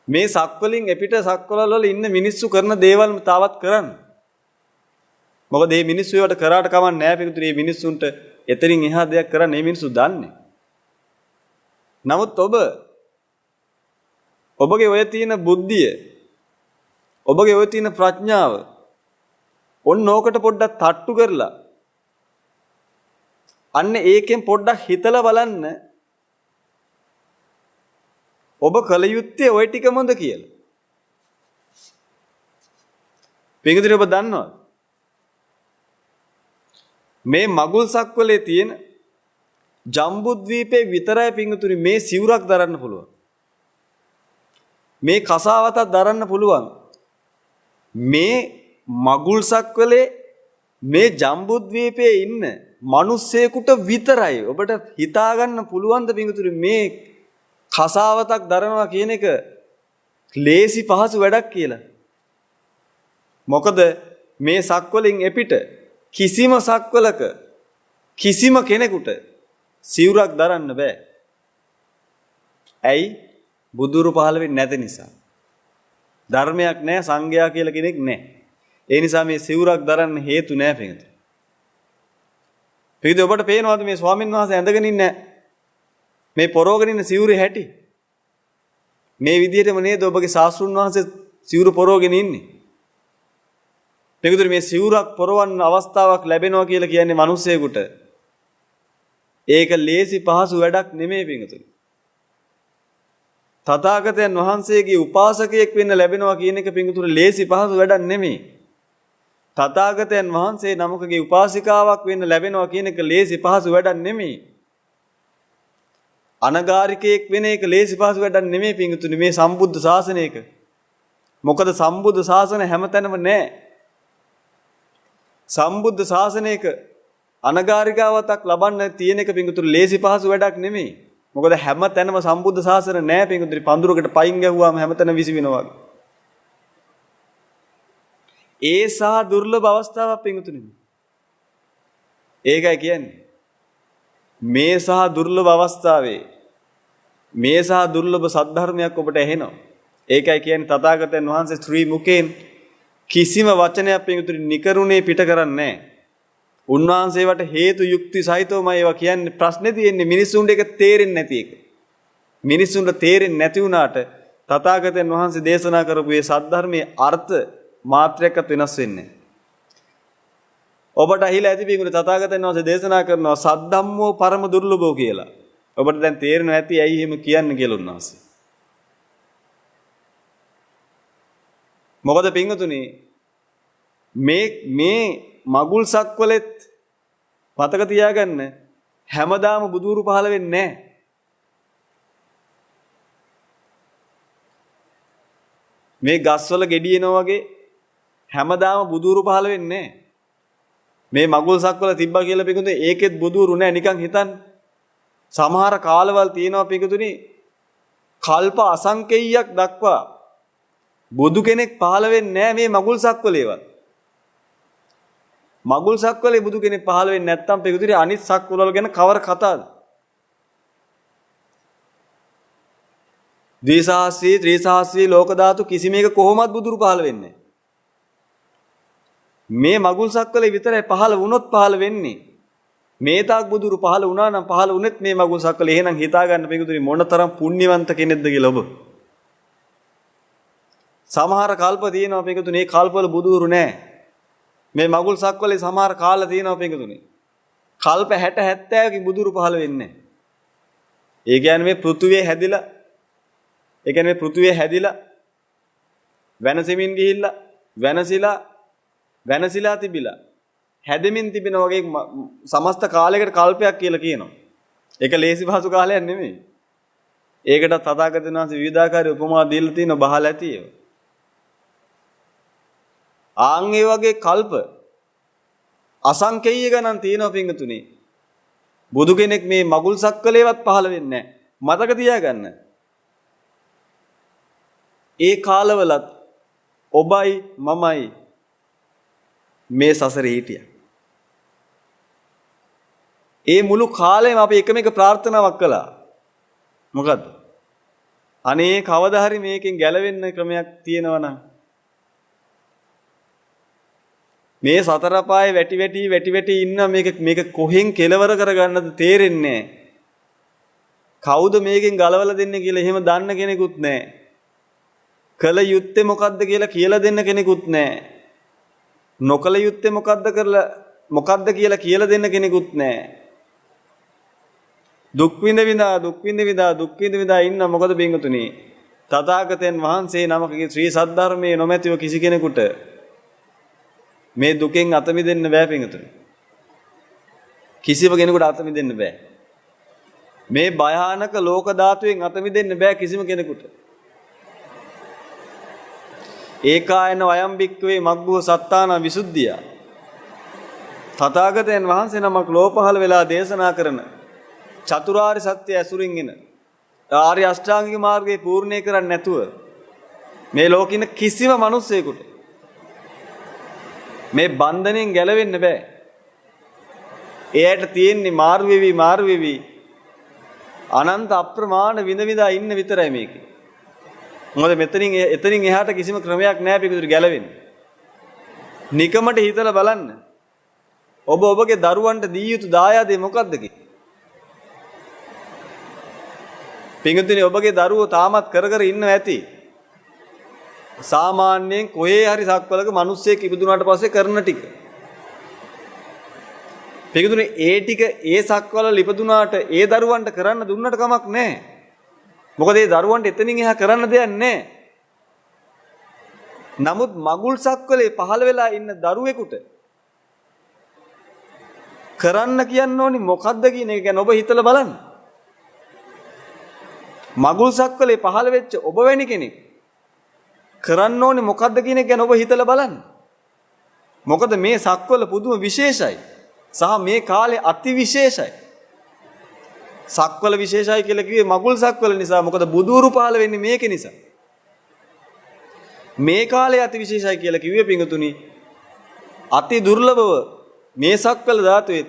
මේ සක්වලින් එපිට සක්වල වල ඉන්න මිනිස්සු කරන දේවල් තාවත් කරන්න. මොකද මේ මිනිස්සු ඒවට කරාට කමක් නෑ පිටුතුනි. මේ මිනිස්සුන්ට එතනින් එහා දෙයක් කරන්න මේ මිනිස්සු දන්නේ. නමුත් ඔබගේ ඔය තියෙන බුද්ධිය, ඔබගේ ඔය තියෙන ප්‍රඥාව ඔන්න ඕකට පොඩ්ඩක් තට්ටු කරලා අන්න ඒකෙන් පොඩ්ඩක් හිතලා බලන්න ඔබ කල යුත්තේ ওই ටිකමද කියලා. පිටුතුනි ඔබ දන්නවද? මේ මගුල් සක්වලේ තියෙන ජම්බුද්වීපේ විතරයි පිටුතුනි මේ සිවුරක් දරන්න පුළුවන්. මේ කසාවතක් දරන්න පුළුවන්. මේ මගුල් සක්වලේ මේ ජම්බුද්වීපයේ ඉන්න මිනිස්සෙකුට විතරයි ඔබට හිතා ගන්න පුළුවන් ද පිටුතුනි මේ කසාවතක් දරනවා කියන එක ලේසි පහසු වැඩක් කියලා. මොකද මේ සක්වලින් එපිට කිසිම සක්වලක කිසිම කෙනෙකුට සිවුරක් දරන්න බෑ. ඇයි? බුදුරු පහළ වෙන්නේ නැති නිසා. ධර්මයක් නැහැ, සංඝයා කියලා කෙනෙක් නැහැ. ඒ නිසා මේ සිවුරක් දරන්න හේතු නැහැ පිටුතුනි. පිටුතුනි ඔබට පේනවද මේ ස්වාමීන් වහන්සේ ඇඳගෙන ඉන්න මේ පොරෝගෙන ඉන්න සිවුරේ හැටි? මේ විදිහටම නේද ඔබගේ ශාස්ත්‍රුන් වහන්සේ සිවුර පොරෝගෙන ඉන්නේ? පිටුතුනි මේ සිවුරක් පොරවන්න අවස්ථාවක් ලැබෙනවා කියලා කියන්නේ මිනිස්සෙකුට. ඒක ලේසි පහසු වැඩක් නෙමෙයි පිටුතුනි. තථාගතයන් වහන්සේගේ උපාසකයෙක් වෙන්න ලැබෙනවා කියන එක පිටුතුනි ලේසි පහසු වැඩක් නෙමෙයි. තථාගතයන් වහන්සේ නමකගේ උපාසිකාවක් වෙන්න ලැබෙනවා කියන එක ලේසි පහසු වැඩක් නෙමෙයි. අනගාരികයෙක් වෙන එක ලේසි පහසු වැඩක් නෙමෙයි පිටුතුනි මේ සම්බුද්ධ ශාසනයක. මොකද සම්බුද්ධ ශාසන හැමතැනම නැහැ. සම්බුද්ධ ශාසනයක අනගාരികාවතක් ලබන්න තියෙන එක පිටුතුනි ලේසි පහසු වැඩක් නෙමෙයි. මොකද හැමතැනම සම්බුද්ධ ශාසන නැහැ පිටුතුනි. පඳුරකට පයින් ගැහුවාම හැමතැනම විසි වෙනවා. ඒ සා දුර්ලභ අවස්ථාවක් පිටුතුනි. ඒකයි කියන්නේ. මේ සහ දුර්ලභ අවස්ථාවේ මේ සහ දුර්ලභ සද්ධර්මයක් ඔබට ඇහෙනවා. ඒකයි කියන්නේ තථාගතයන් වහන්සේ ශ්‍රී මුකෙන් කිසිම වචනයක් පිටුතුනි නිකරුණේ පිට කරන්නේ නැහැ. උන්වහන්සේවට හේතු යුක්ති සහිතවමයි ඒවා කියන්නේ. ප්‍රශ්නේ තියෙන්නේ මිනිස්සුන්ට ඒක තේරෙන්නේ නැති එක. මිනිස්සුන්ට තේරෙන්නේ නැති වුණාට තථාගතයන් වහන්සේ දේශනා කරපු මේ සද්ධර්මයේ අර්ථ මාත්‍රයක්වත් වෙනස් වෙන්නේ නැහැ. ඔබට අහිලා ඇති පිටුතුනි තථාගතයන් වහන්සේ දේශනා කරනවා සද්ධම්මෝ පරම දුර්ලභෝ කියලා. ඔබට දැන් තේරෙනවා ඇති ඇයි එහෙම කියන්නේ කියලා උන්වහන්සේ. මොකද පිටුතුනි මේ මගුල් සක්වලෙත් මතක තියාගන්න හැමදාම බුදුරු පහළ වෙන්නේ නැහැ. මේ ගස්වල ගෙඩියනවා වගේ හැමදාම බුදුරු පහළ වෙන්නේ නැහැ. මේ මගුල් සක්වල තිබ්බා කියලා පිටුතුනි ඒකෙත් බුදුරු නැහැ නිකන් හිතන්න. සමහර කාලවල තියෙනවා පිටුතුනි කල්ප අසංකේයයක් දක්වා බුදු කෙනෙක් පහළ වෙන්නේ නැහැ මේ මගුල් සක්වලේවත්. මගුල් සක්වලේ බුදු කෙනෙක් පහළ වෙන්නේ නැත්නම් පිටුතුනි අනිත් සක්වල වල ගැන කවර කතාවද? ද්විසහස්‍රී ත්‍රිසහස්‍රී ලෝක ධාතු කිසිම එක කොහොමවත් බුදුරු පහළ වෙන්නේ නැහැ. මේ මගුල් සක්වලේ විතරයි පහළ වුණොත් පහළ වෙන්නේ. මේ තාක් බුදුරු පහළ වුණා නම් පහළ වුණෙත් මේ මගුල් සක්වල එහෙනම් හිතා ගන්න පිටුතුනි මොනතරම් පුණ්‍යවන්ත කෙනෙක්ද කියලා ඔබ. සමහර කල්ප තියෙනවා පිටුතුනි මේ කල්පවල බුදුරු නැහැ. මේ මගුල් සක්වලේ සමහර කාල තියෙනවා පිටුතුනි. කල්ප 60 70කින් බුදුරු පහළ වෙන්නේ නැහැ. ඒ කියන්නේ මේ පෘථුවිය හැදිලා ඒ කියන්නේ මේ පෘථුවිය හැදිලා වෙනසෙමින් ගිහිල්ලා වෙනසිලා තිබිලා හැදෙමින් තිබෙන වගේ සමස්ත කාලයකට කල්පයක් කියලා කියනවා. ඒක ලේසි පහසු කාලයක් නෙමෙයි. ඒකට තථාගතයන් වහන්සේ විවිධාකාරී උපමා දීලා තිනවා බහලා ඇති ඒවා. ආන් ඒ වගේ කල්ප අසංකේය ගණන් තියෙනවා පින්තුනේ. බුදු කෙනෙක් මේ මගුල් සක්වලේවත් පහළ වෙන්නේ නැහැ. මතක තියාගන්න. ඒ කාලවලත් ඔබයි මමයි මේ සසරේ හිටියා. ඒ මුළු කාලෙම අපි එකම එක ප්‍රාර්ථනාවක් කළා. මොකද්ද? අනේ කවදා හරි මේකෙන් ගැලවෙන්න ක්‍රමයක් තියෙනවා නම් මේ සතර පායේ වැටි ඉන්න මේක කොහෙන් කෙලවර කරගන්නද තේරෙන්නේ නැහැ. කවුද මේකෙන් ගලවලා දෙන්නේ කියලා එහෙම දන්න කෙනෙකුත් නැහැ. කල යුත්තේ මොකද්ද කියලා දෙන්න කෙනෙකුත් නැහැ. නොකල යුත්තේ මොකද්ද කියලා දෙන්න කෙනෙකුත් නැහැ. දුක් විඳ විඳා ඉන්න මොකද බින්දුතුනි? තථාගතයන් වහන්සේ නමකගේ ශ්‍රී සද්ධර්මයේ නොමැතිව කිසි කෙනෙකුට මේ දුකෙන් අත මිදෙන්න බෑ පින්තුනි. කිසිම කෙනෙකුට අත මිදෙන්න බෑ. මේ භයානක ලෝක ධාතුවෙන් අත මිදෙන්න බෑ කිසිම කෙනෙකුට. ඒකායන වයම් බික්කවේ මග්ගෝ සත්තාන විසුද්ධිය. තථාගතයන් වහන්සේ නමක් ලෝපහල වෙලා දේශනා කරන චතුරාර්ය සත්‍ය ඇසුරින් එන ආර්ය අෂ්ටාංගික මාර්ගයේ පූර්ණේ කරන්නේ නැතුව මේ ලෝකින කිසිම මිනිසෙකුට මේ බන්ධනෙන් ගැලවෙන්න බෑ. එයාට තියෙන්නේ මාරු වෙවි අනන්ත අප්‍රමාණ විඳ ඉන්න විතරයි මේකේ. මොකද එතනින් එහාට කිසිම ක්‍රමයක් නැහැ පිටුට ගැලවෙන්න. නිකමට හිතලා බලන්න. ඔබගේ දරුවන්ට දී යුතු දායාදේ මොකක්ද කියලා? පිටුතුනි ඔබගේ දරුවෝ තාමත් කර ඉන්නව ඇති. සාමාන්‍යයෙන් කොහේ හරි සක්වලක මිනිස්සෙක් ඉපදුනාට පස්සේ කරන ටික. පිටුතුනි ඒ ටික ඒ සක්වල ලිපදුනාට ඒ දරුවන්ට කරන්න දුන්නට කමක් නැහැ. මොකද ඒ දරුවන්ට එතනින් එහා කරන්න දෙයක් නැහැ. නමුත් මගුල් සක්වලේ පහළ වෙලා ඉන්න දරුවෙකුට කරන්න කියන්න ඕනි මොකද්ද කියන එක ගැන ඔබ හිතලා බලන්න. මගුල් සක්වලේ පහළ වෙච්ච ඔබ වැනි කෙනෙක් කරන්න ඕනි මොකද්ද කියන එක ගැන ඔබ හිතලා බලන්න. මොකද මේ සක්වල පුදුම විශේෂයි. සහ මේ කාලේ අති විශේෂයි. සක්වල විශේෂයි කියලා කිව්වේ මගුල් සක්වල නිසා. මොකද බුදුරු පහළ වෙන්නේ මේක නිසා. මේ කාලේ අති විශේෂයි කියලා කිව්වේ පිංගුතුනි අති දුර්ලභව මේ සක්වල ධාතුවේ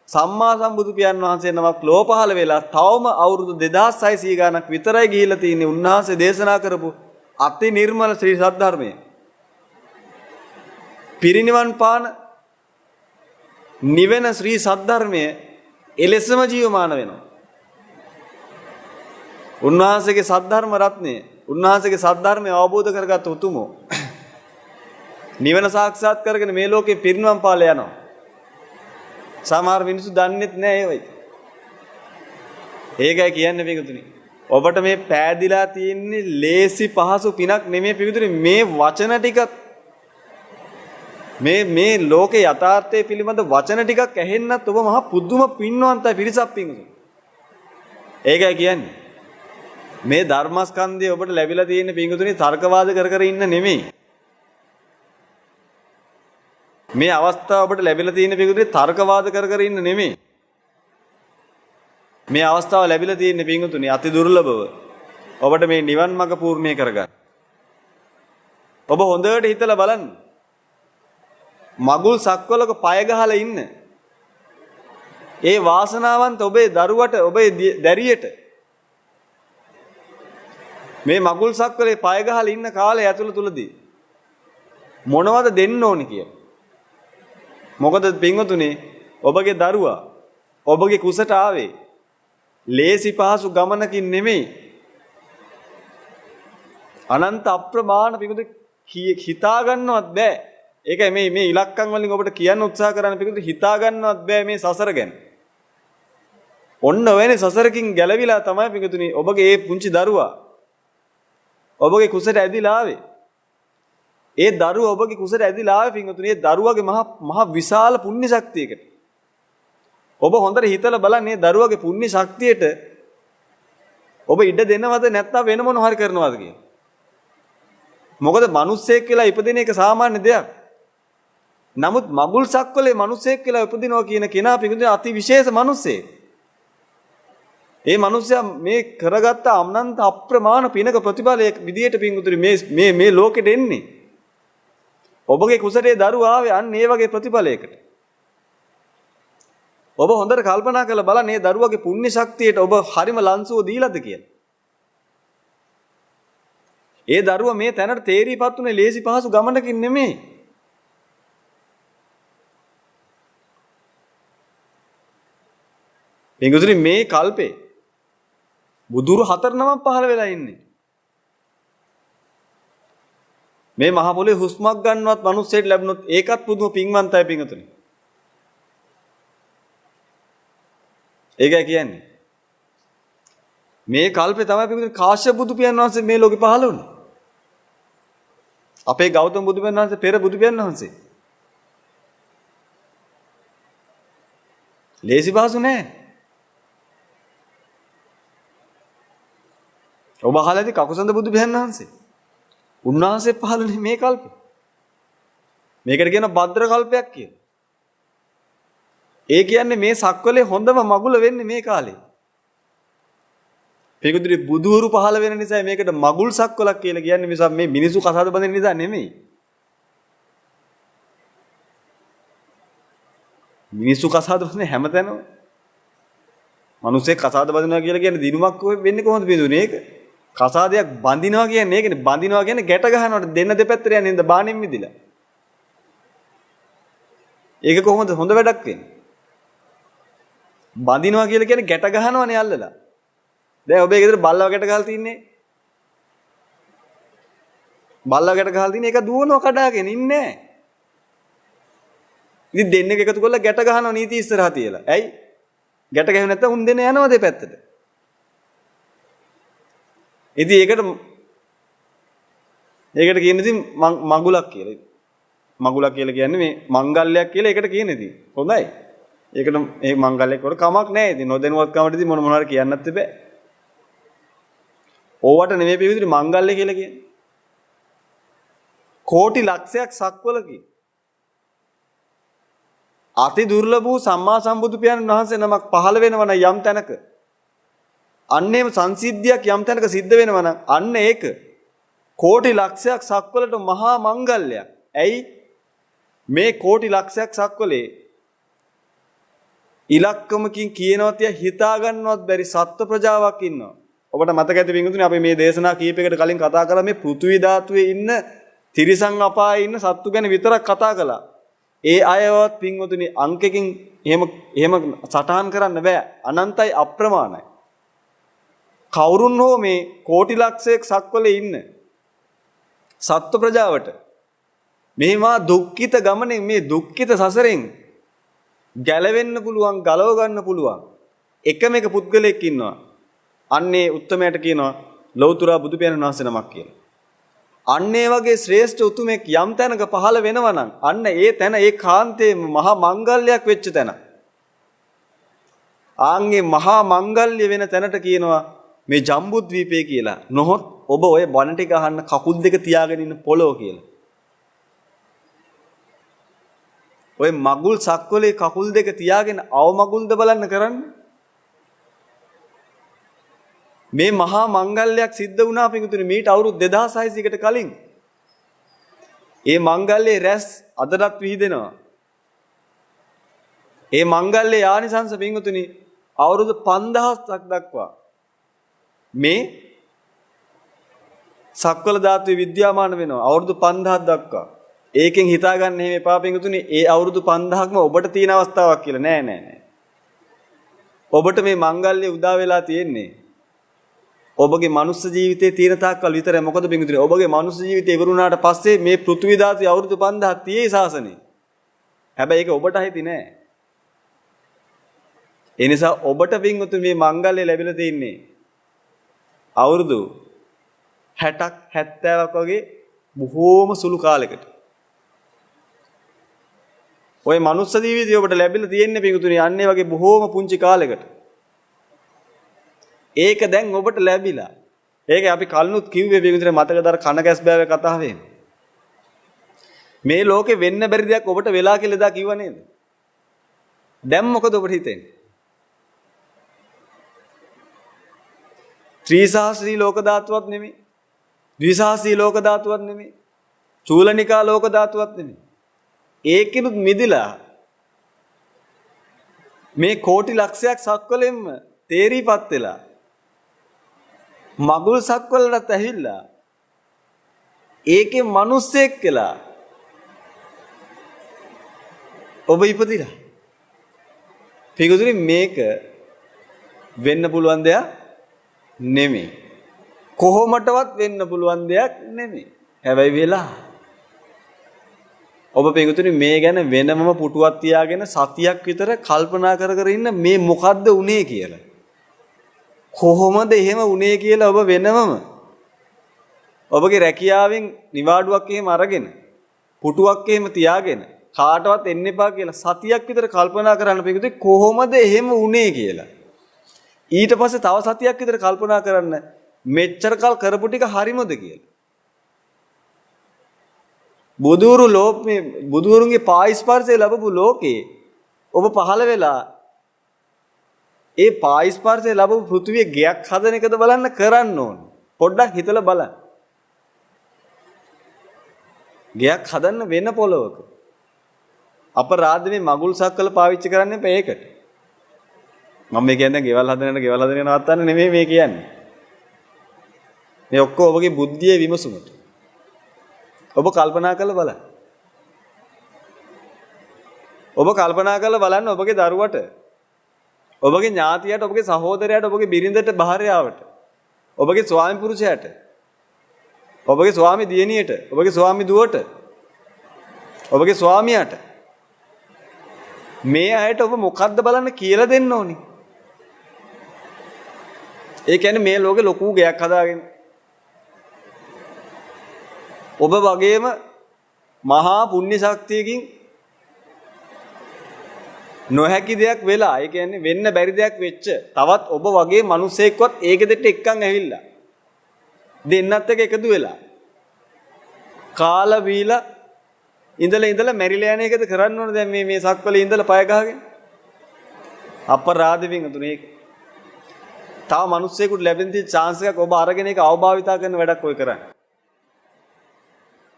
සම්මා සම්බුදු පියාණන් වහන්සේ නමක් ලෝ පහළ වෙලා තවම අවුරුදු 2600 ගණක් විතරයි ගිහිල්ලා තියෙන්නේ. උන්වහන්සේ දේශනා කරපු අති නිර්මල ශ්‍රී සද්ධර්මය පිරිනිවන් පාන නිවෙන ශ්‍රී සද්ධර්මය එලෙසම ජීවමාන වෙනවා. උන්වහන්සේගේ සද්ධර්ම රත්නය උන්වහන්සේගේ සද්ධර්මය අවබෝධ කරගත් උතුමෝ නිවන සාක්ෂාත් කරගෙන මේ ලෝකේ පිරිනිවන් පාලා යනවා. සමහර මිනිස්සු දන්නේත් නැහැ ඒවයි. ඒකයි කියන්නේ පිටුතුනි. ඔබට මේ පෑදිලා තියෙන්නේ ලේසි පහසු පිනක් නෙමෙයි පිටුතුනි. මේ වචන ටිකත් මේ ලෝකේ යථාර්ථය පිළිබඳ වචන ටිකක් ඇහෙන්නත් ඔබ මහා පුදුම පින්වන්තයි පිරිසක් පිටුතුනි. ඒකයි කියන්නේ. මේ ධර්මස්කන්ධය ඔබට ලැබිලා තියෙන පිටුතුනි තර්කවාද කර ඉන්න නෙමෙයි. මේ අවස්ථාව ඔබට ලැබිලා තියෙන පිටුතුනි තර්කවාද කර ඉන්න නෙමෙයි. මේ අවස්ථාව ලැබිලා තියෙන පිටුතුනි අති දුර්ලභව ඔබට මේ නිවන් මඟ පූර්ණේ කරගන්න. ඔබ හොඳට හිතලා බලන්න. මගුල් සක්වලක පය ගහලා ඉන්න ඒ වාසනාවන්ත ඔබේ දරුවට ඔබේ දැරියට මේ මගුල් සක්වලේ පය ගහලා ඉන්න කාලය ඇතුළතදී මොනවද දෙන්න ඕනි කියලා. මොකද පින්වතුනි ඔබගේ දරුවා ඔබගේ කුසට ආවේ. ලේසි පහසු ගමනකින් නෙමෙයි. අනන්ත අප්‍රමාණ පිඟුතුනි හිතා ගන්නවත් බෑ. ඒකයි මේ ඉලක්කම් වලින් ඔබට කියන්න උත්සාහ කරන්න පිඟුතුනි හිතා ගන්නවත් බෑ මේ සසර ගැන. ඔන්න ඔයනේ සසරකින් ගැලවිලා තමයි පිඟුතුනි ඔබගේ මේ පුංචි දරුවා ඔබගේ කුසට ඇදිලා ආවේ. ඒ දරුවා ඔබගේ කුසට ඇදිලා ආවේ පිඟුතුනි ඒ දරුවාගේ මහ විශාල පුණ්‍ය ශක්තියකට. ඔබ හොඳට හිතලා බලන්න මේ දරුවාගේ පුණ්‍ය ශක්තියට ඔබ ඉඩ දෙනවද නැත්නම් වෙන මොන හරි කරනවද කියලා. මොකද මිනිස්සෙක් කියලා ඉපදින එක සාමාන්‍ය දෙයක්. නමුත් මගුල් සක්වලේ මිනිස්සෙක් කියලා ඉපදිනවා කියන කෙනා පිඟුතුනි අති විශේෂ මිනිස්සෙක්. ඒ මිනිස්සයා මේ කරගත්ත අනන්ත අප්‍රමාණ පිනක ප්‍රතිඵලයක් විදියට පිඟුතුනි මේ ලෝකෙට එන්නේ. ඔබගේ කුසලයේ දරුවා ආවේ අන්න ඒ වගේ ප්‍රතිඵලයකට. ඔබ හොඳට කල්පනා කරලා බලන්න මේ දරුවගේ පුණ්‍ය ශක්තියට ඔබ හරිම ලන්සුව දීලාද කියලා. ඒ දරුවා මේ තැනට තේරීපත් උනේ ලේසි පහසු ගමනකින් නෙමෙයි. පිඟුතුනි මේ කල්පේ බුදුරු 4 නමක් පහළ වෙලා ඉන්නේ. මේ මහ පොළේ හුස්මක් ගන්නවත් මිනිස්සෙට ලැබුණොත් ඒකත් පුදුම පින්වන්තයි පිඟුතුනි. ඒකයි කියන්නේ. මේ කල්පේ තමයි පිඟුතුනි කාශ්‍යප බුදු පියාණන් වහන්සේ මේ ලෝකෙ පහළ වුණේ. අපේ ගෞතම බුදු පියාණන් වහන්සේ පෙර බුදු පියාණන් වහන්සේ. ලේසි පහසු නෑ. ඔබ අහලා ඇති කකුසඳ බුදු පියාණන් වහන්සේ. උන්වහන්සේ පහළුනේ මේ කල්පේ. මේකට කියන භද්‍ර කල්පයක් කියලා. ඒ කියන්නේ මේ සක්වලේ හොඳම මගුල වෙන්නේ මේ කාලේ. පිඟුතුනි බුදුහුරු පහළ වෙන නිසා මේකට මගුල් සක්වලක් කියලා කියන්නේ මිසක් මේ මිනිසු කසාද බඳින නිසා නෙමෙයි. මිනිසු කසාද බඳින හැමතැනම මිනිස්සේ කසාද බඳිනවා කියලා කියන්නේ දිනුමක් වෙන්නේ කොහොමද පිඟුතුනි ඒක? කසාදයක් බඳිනවා කියන්නේ ඒකනේ. බඳිනවා කියන්නේ ගැට ගන්නවට දෙන්න දෙපැත්තට යන්නේ නේද බාණෙන් මිදිලා. ඒක කොහොමද හොඳ වැඩක් වෙන්නේ? බඳිනවා කියලා කියන්නේ ගැට ගන්නවනේ අල්ලලා. දැන් ඔබේ ගෙදර බල්ලව ගැට ගහලා තින්නේ. බල්ලව ගැට ගහලා තින්නේ ඒක දුවනවා කඩාගෙන ඉන්නේ නැහැ. ඉතින් දෙන්නෙක් එකතු කරලා ගැට ගහනවා නීති ඉස්සරහා තියලා. ඇයි? ගැට ගැහුවේ නැත්නම් උන් දෙන්න යනවා දෙපැත්තට. ඉතින් ඒකට කියන්නේ ඉතින් මගුලක් කියලා. මගුලක් කියලා කියන්නේ මේ මංගල්‍යයක් කියලා ඒකට කියන්නේ ඉතින්. හොඳයි. ඒකට මේ මංගල්‍යයක් වල කමක් නැහැ. ඉතින් නොදැනුවත්කමට ඉතින් මොන හරි කියන්නත් බෑ. ඕවට නෙමෙයි පිළිවිදිරි මංගල්‍ය කියලා කියන්නේ. කෝටි ලක්ෂයක් සක්වලකි. අති දුර්ලභ වූ සම්මා සම්බුදු පියාණන් වහන්සේ නමක් පහළ වෙනවා නම් යම් තැනක අන්නේම සංසිද්ධියක් යම් තැනක සිද්ධ වෙනවා නම් අන්න ඒක කෝටි ලක්ෂයක් සක්වලට මහා මංගල්‍යයක්. ඇයි මේ කෝටි ලක්ෂයක් සක්වලේ ඉලක්කමකින් කියනවා තියා හිතා ගන්නවත් බැරි සත්ත්ව ප්‍රජාවක් ඉන්නවා. ඔබට මතක ඇති වින්දුනේ අපි මේ දේශනා කීපයකට කලින් කතා කරා මේ පෘථිවි ධාතුවේ ඉන්න තිරිසන් අපායේ ඉන්න සත්තු ගැන විතරක් කතා කළා. ඒ අයවත් පින්වතුනි අංකකින් එහෙම සටහන් කරන්න බෑ. අනන්තයි අප්‍රමාණයි. කවුරුන් හෝ මේ කෝටි ලක්ෂයක් සක්වලේ ඉන්න සත්ත්ව ප්‍රජාවට මේවා දුක්ඛිත ගමනේ මේ දුක්ඛිත සසරෙන් ගැලවෙන්න පුළුවන් ගලව ගන්න පුළුවන් එකම එක පුද්ගලයෙක් ඉන්නවා. අන්නේ උත්තමයට කියනවා ලෞතර බුදු පියාණන් වහන්සේ නමක් කියලා. අන්නේ වගේ ශ්‍රේෂ්ඨ උතුමෙක් යම් තැනක පහළ වෙනවා නම් අන්න ඒ තැන ඒ කාන්තේ මහා මංගල්‍යයක් වෙච්ච තැන. ආන්ගේ මහා මංගල්‍ය වෙන තැනට කියනවා මේ ජම්බුද්වීපය කියලා. නොහොත් ඔබ ඔය බණ ටික අහන්න කකුල් දෙක තියාගෙන ඉන්න පොළොව කියලා. ඔය මගුල් සක්වලේ කකුල් දෙක තියාගෙන අව මගුල්ද බලන්න කරන්නේ. මේ මහා මංගල්‍යයක් සිද්ධ වුණා පිටුතුනේ මීට අවුරුදු 2600කට කලින්. ඒ මංගල්‍යයේ රැස් අදටත් විහිදෙනවා. ඒ මංගල්‍යයේ ආනිසංස පිටුතුනේ අවුරුදු 5000ක් දක්වා මේ සක්වල ධාතුවේ විද්‍යාමාන වෙනවා. අවුරුදු 5000ක් දක්වා. ඒකෙන් හිතා ගන්න එහෙම එපා පිටුතුනේ ඒ අවුරුදු 5000ක්ම ඔබට තියෙන අවස්ථාවක් කියලා. නෑ. ඔබට මේ මංගල්‍ය උදා වෙලා තියෙන්නේ ඔබගේ මනුස්ස ජීවිතයේ තියෙන තාක්කල් විතරයි. මොකද පින්විතනේ ඔබගේ මනුස්ස ජීවිතය ඉවරුණාට පස්සේ මේ පෘථිවි ධාතුවේ අවුරුදු 5000ක් තියෙයි සාසනේ. හැබැයි ඒක ඔබට හිති නෑ. ඒ නිසා ඔබට පින්විතනේ මේ මංගල්‍ය ලැබිලා තින්නේ අවුරුදු 60ක් 70ක් වගේ බොහෝම සුළු කාලයකට. ඔය මනුස්ස ජීවිතය ඔබට ලැබිලා තියෙන්නේ පින්විතනේ යන්නේ වගේ බොහෝම පුංචි කාලයකට. ඒක දැන් ඔබට ලැබිලා. ඒක අපි කලිනුත් කිව්වේ පින්විතනේ මතකදර කනගැස් බෑවේ කතාවෙන්. මේ ලෝකේ වෙන්න බැරි දෙයක් ඔබට වෙලා කියලා එදා කිව්වා නේද? දැන් මොකද ඔබට හිතෙන්නේ? ත්‍රිසහස්‍රී ලෝක ධාතුවක් නෙමෙයි. ද්විසහස්‍රී ලෝක ධාතුවක් නෙමෙයි. චූලනිකා ලෝක ධාතුවක් නෙමෙයි. ඒකිනුත් මිදිලා මේ කෝටි ලක්ෂයක් සක්වලෙන්ම තේරීපත් වෙලා මගුල් සක්වලට ඇහිලා ඒකේ මිනිස්සෙක් කියලා ඔබ ඉපදිලා. පිටුදුරි මේක වෙන්න පුළුවන් දෙයක් නෙමෙයි. කොහොමඩවත් වෙන්න පුළුවන් දෙයක් නෙමෙයි. හැබැයි වෙලා. ඔබ පිටුදුරි මේ ගැන වෙනමම පුටුවක් තියාගෙන සතියක් විතර කල්පනා කර කර ඉන්න මේ මොකද්ද උනේ කියලා. කොහොමද එහෙම උනේ කියලා ඔබ වෙනමම ඔබගේ රැකියාවෙන් නිවාඩුවක් එහෙම අරගෙන පුටුවක් එහෙම තියාගෙන කාටවත් එන්න එපා කියලා සතියක් විතර කල්පනා කරන්න පිටුදුරි කොහොමද එහෙම උනේ කියලා. ඊට පස්සේ තව සතියක් විතර කල්පනා කරන්න මෙච්චර කල් කරපු ටික හරිමද කියලා. බුදුවරුන්ගේ පායිස්පර්ශය ලැබපු ලෝකේ ඔබ පහළ වෙලා ඒ පායිස්පර්ශය ලැබපු පෘථිවිය ගයක් හදන එකද බලන්න කරන්න ඕන. පොඩ්ඩක් හිතලා බලන්න. ගයක් හදන්න වෙන පොළවක අපරාධ මේ මගුල් සක්වල පාවිච්චි කරන්න එපා ඒකට. මම මේ කියන්නේ ගෙවල් හදන නවත්තන්න නෙමෙයි මේ කියන්නේ. මේ ඔක්කොම ඔබගේ බුද්ධියේ විමසුමට. ඔබ කල්පනා කරලා බලන්න. ඔබ කල්පනා කරලා බලන්න ඔබගේ දරුවට, ඔබගේ ඥාතියට, ඔබගේ සහෝදරයාට, ඔබගේ බිරිඳට, භාර්යාවට, ඔබගේ ස්වාමි පුරුෂයාට, ඔබගේ ස්වාමි දියණියට, ඔබගේ ස්වාමි දුවට, ඔබගේ ස්වාමියාට මේ අයට ඔබ මොකද්ද බලන්න කියලා දෙන්න ඕනි. ඒ කියන්නේ මේ ලෝකේ ලොකු ගයක් හදාගෙන ඔබ වගේම මහා පුණ්‍ය ශක්තියකින් නොහැකි දෙයක් වෙලා, ඒ කියන්නේ වෙන්න බැරි දෙයක් වෙච්ච තවත් ඔබ වගේ මිනිසෙක්වත් ඒකෙදෙට එක්කන් ඇවිල්ලා දෙන්නත් එක්ක එකතු වෙලා කාලා බීලා ඉඳලා මැරිලා යන එකද කරන්න ඕන දැන් මේ සක්වලේ ඉඳලා පය ගහගෙන අපරාධෙකින් අතුනේ ඒක. තව මිනිස්සෙකුට ලැබෙන තියෙන chance එකක් ඔබ අරගෙන ඒක අවභාවිතා කරන වැඩක් ඔය කරන්නේ.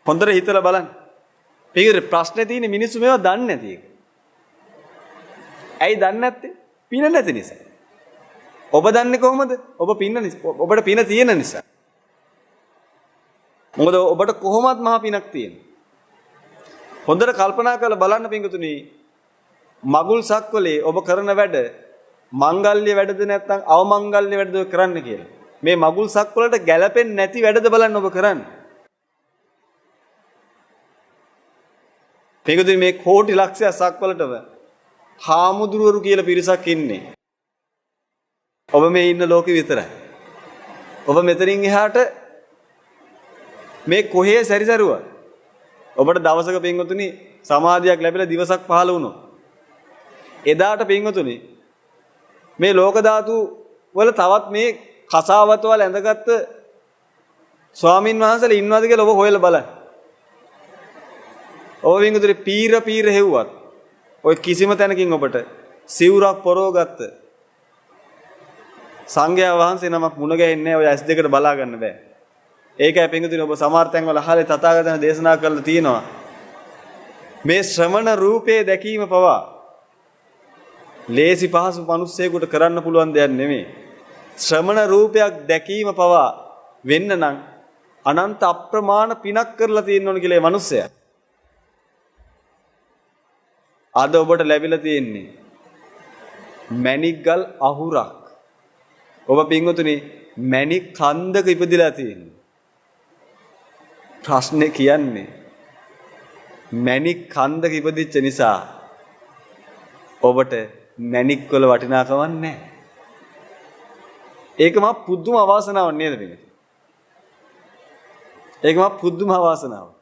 හොඳට හිතලා බලන්න. මේකේ ප්‍රශ්නේ තියෙන්නේ මිනිස්සු මේවා දන්නේ නැති එක. ඇයි දන්නේ නැත්තේ? පින නැති නිසා. ඔබ දන්නේ කොහොමද? ඔබ ඔබට පින තියෙන නිසා. මොකද ඔබට කොහොමත් මහා පිනක් තියෙනවා. හොඳට කල්පනා කරලා බලන්න පින්තුනි, මගුල් සක්වලේ ඔබ කරන වැඩ මංගල්‍ය වැඩද නැත්නම් අවමංගල්‍ය වැඩද කරන්න කියලා. මේ මගුල් සක්වලට ගැළපෙන්නේ නැති වැඩද බලන්න ඔබ කරන්නේ. පින්තුනි මේ කෝටි ලක්ෂයක් සක්වලටම හාමුදුරුවරු කියලා පිරිසක් ඉන්නේ. ඔබ මේ ඉන්න ලෝකෙ විතරයි. ඔබ මෙතනින් එහාට මේ කොහේ සැරිසරුවා ඔබට දවසක පින්වතුනි සමාධියක් ලැබිලා දිවසක් පහළ වුණොත් එදාට පින්වතුනි මේ ලෝක ධාතු වල තවත් මේ කසාවත වල ඇඳගත්ත ස්වාමින් වහන්සේලා ඉන්නවද කියලා ඔබ හොයලා බලන්න. ඔබ පින්වතුනි පීර හෙව්වත් ඔය කිසිම තැනකින් ඔබට සිවුරක් පොරවගත්ත සංඝයා වහන්සේ නමක් මුණ ගැහෙන්නේ නැහැ. ඔය ඇස් දෙකට බලා ගන්න බෑ. ඒකයි පින්වතුනි ඔබ සමහර තැන් වල අහලා තථාගතයන් දේශනා කරලා තියෙනවා මේ ශ්‍රමණ රූපේ දැකීම පවා ලේසි පහසු මිනිස්සෙකුට කරන්න පුළුවන් දෙයක් නෙමෙයි. ශ්‍රමණ රූපයක් දැකීම පවා වෙන්න නම් අනන්ත අප්‍රමාණ පිනක් කරලා තියෙන්න ඕන කියලා මේ මිනිස්සයා. අද ඔබට ලැබිලා තියෙන්නේ මැණික්ගල් අහුරක්. ඔබ පින්වතුනි මැණික් කන්දක ඉපදිලා තියෙනවා. ප්‍රශ්නේ කියන්නේ මැණික් කන්දක ඉපදිච්ච නිසා ඔබට මැණික් වල වටිනාකමක් නැහැ. ඒක මා පුදුම අවාසනාවක් නේද පින්වතුනි? ඒක මා පුදුම අවාසනාවක්.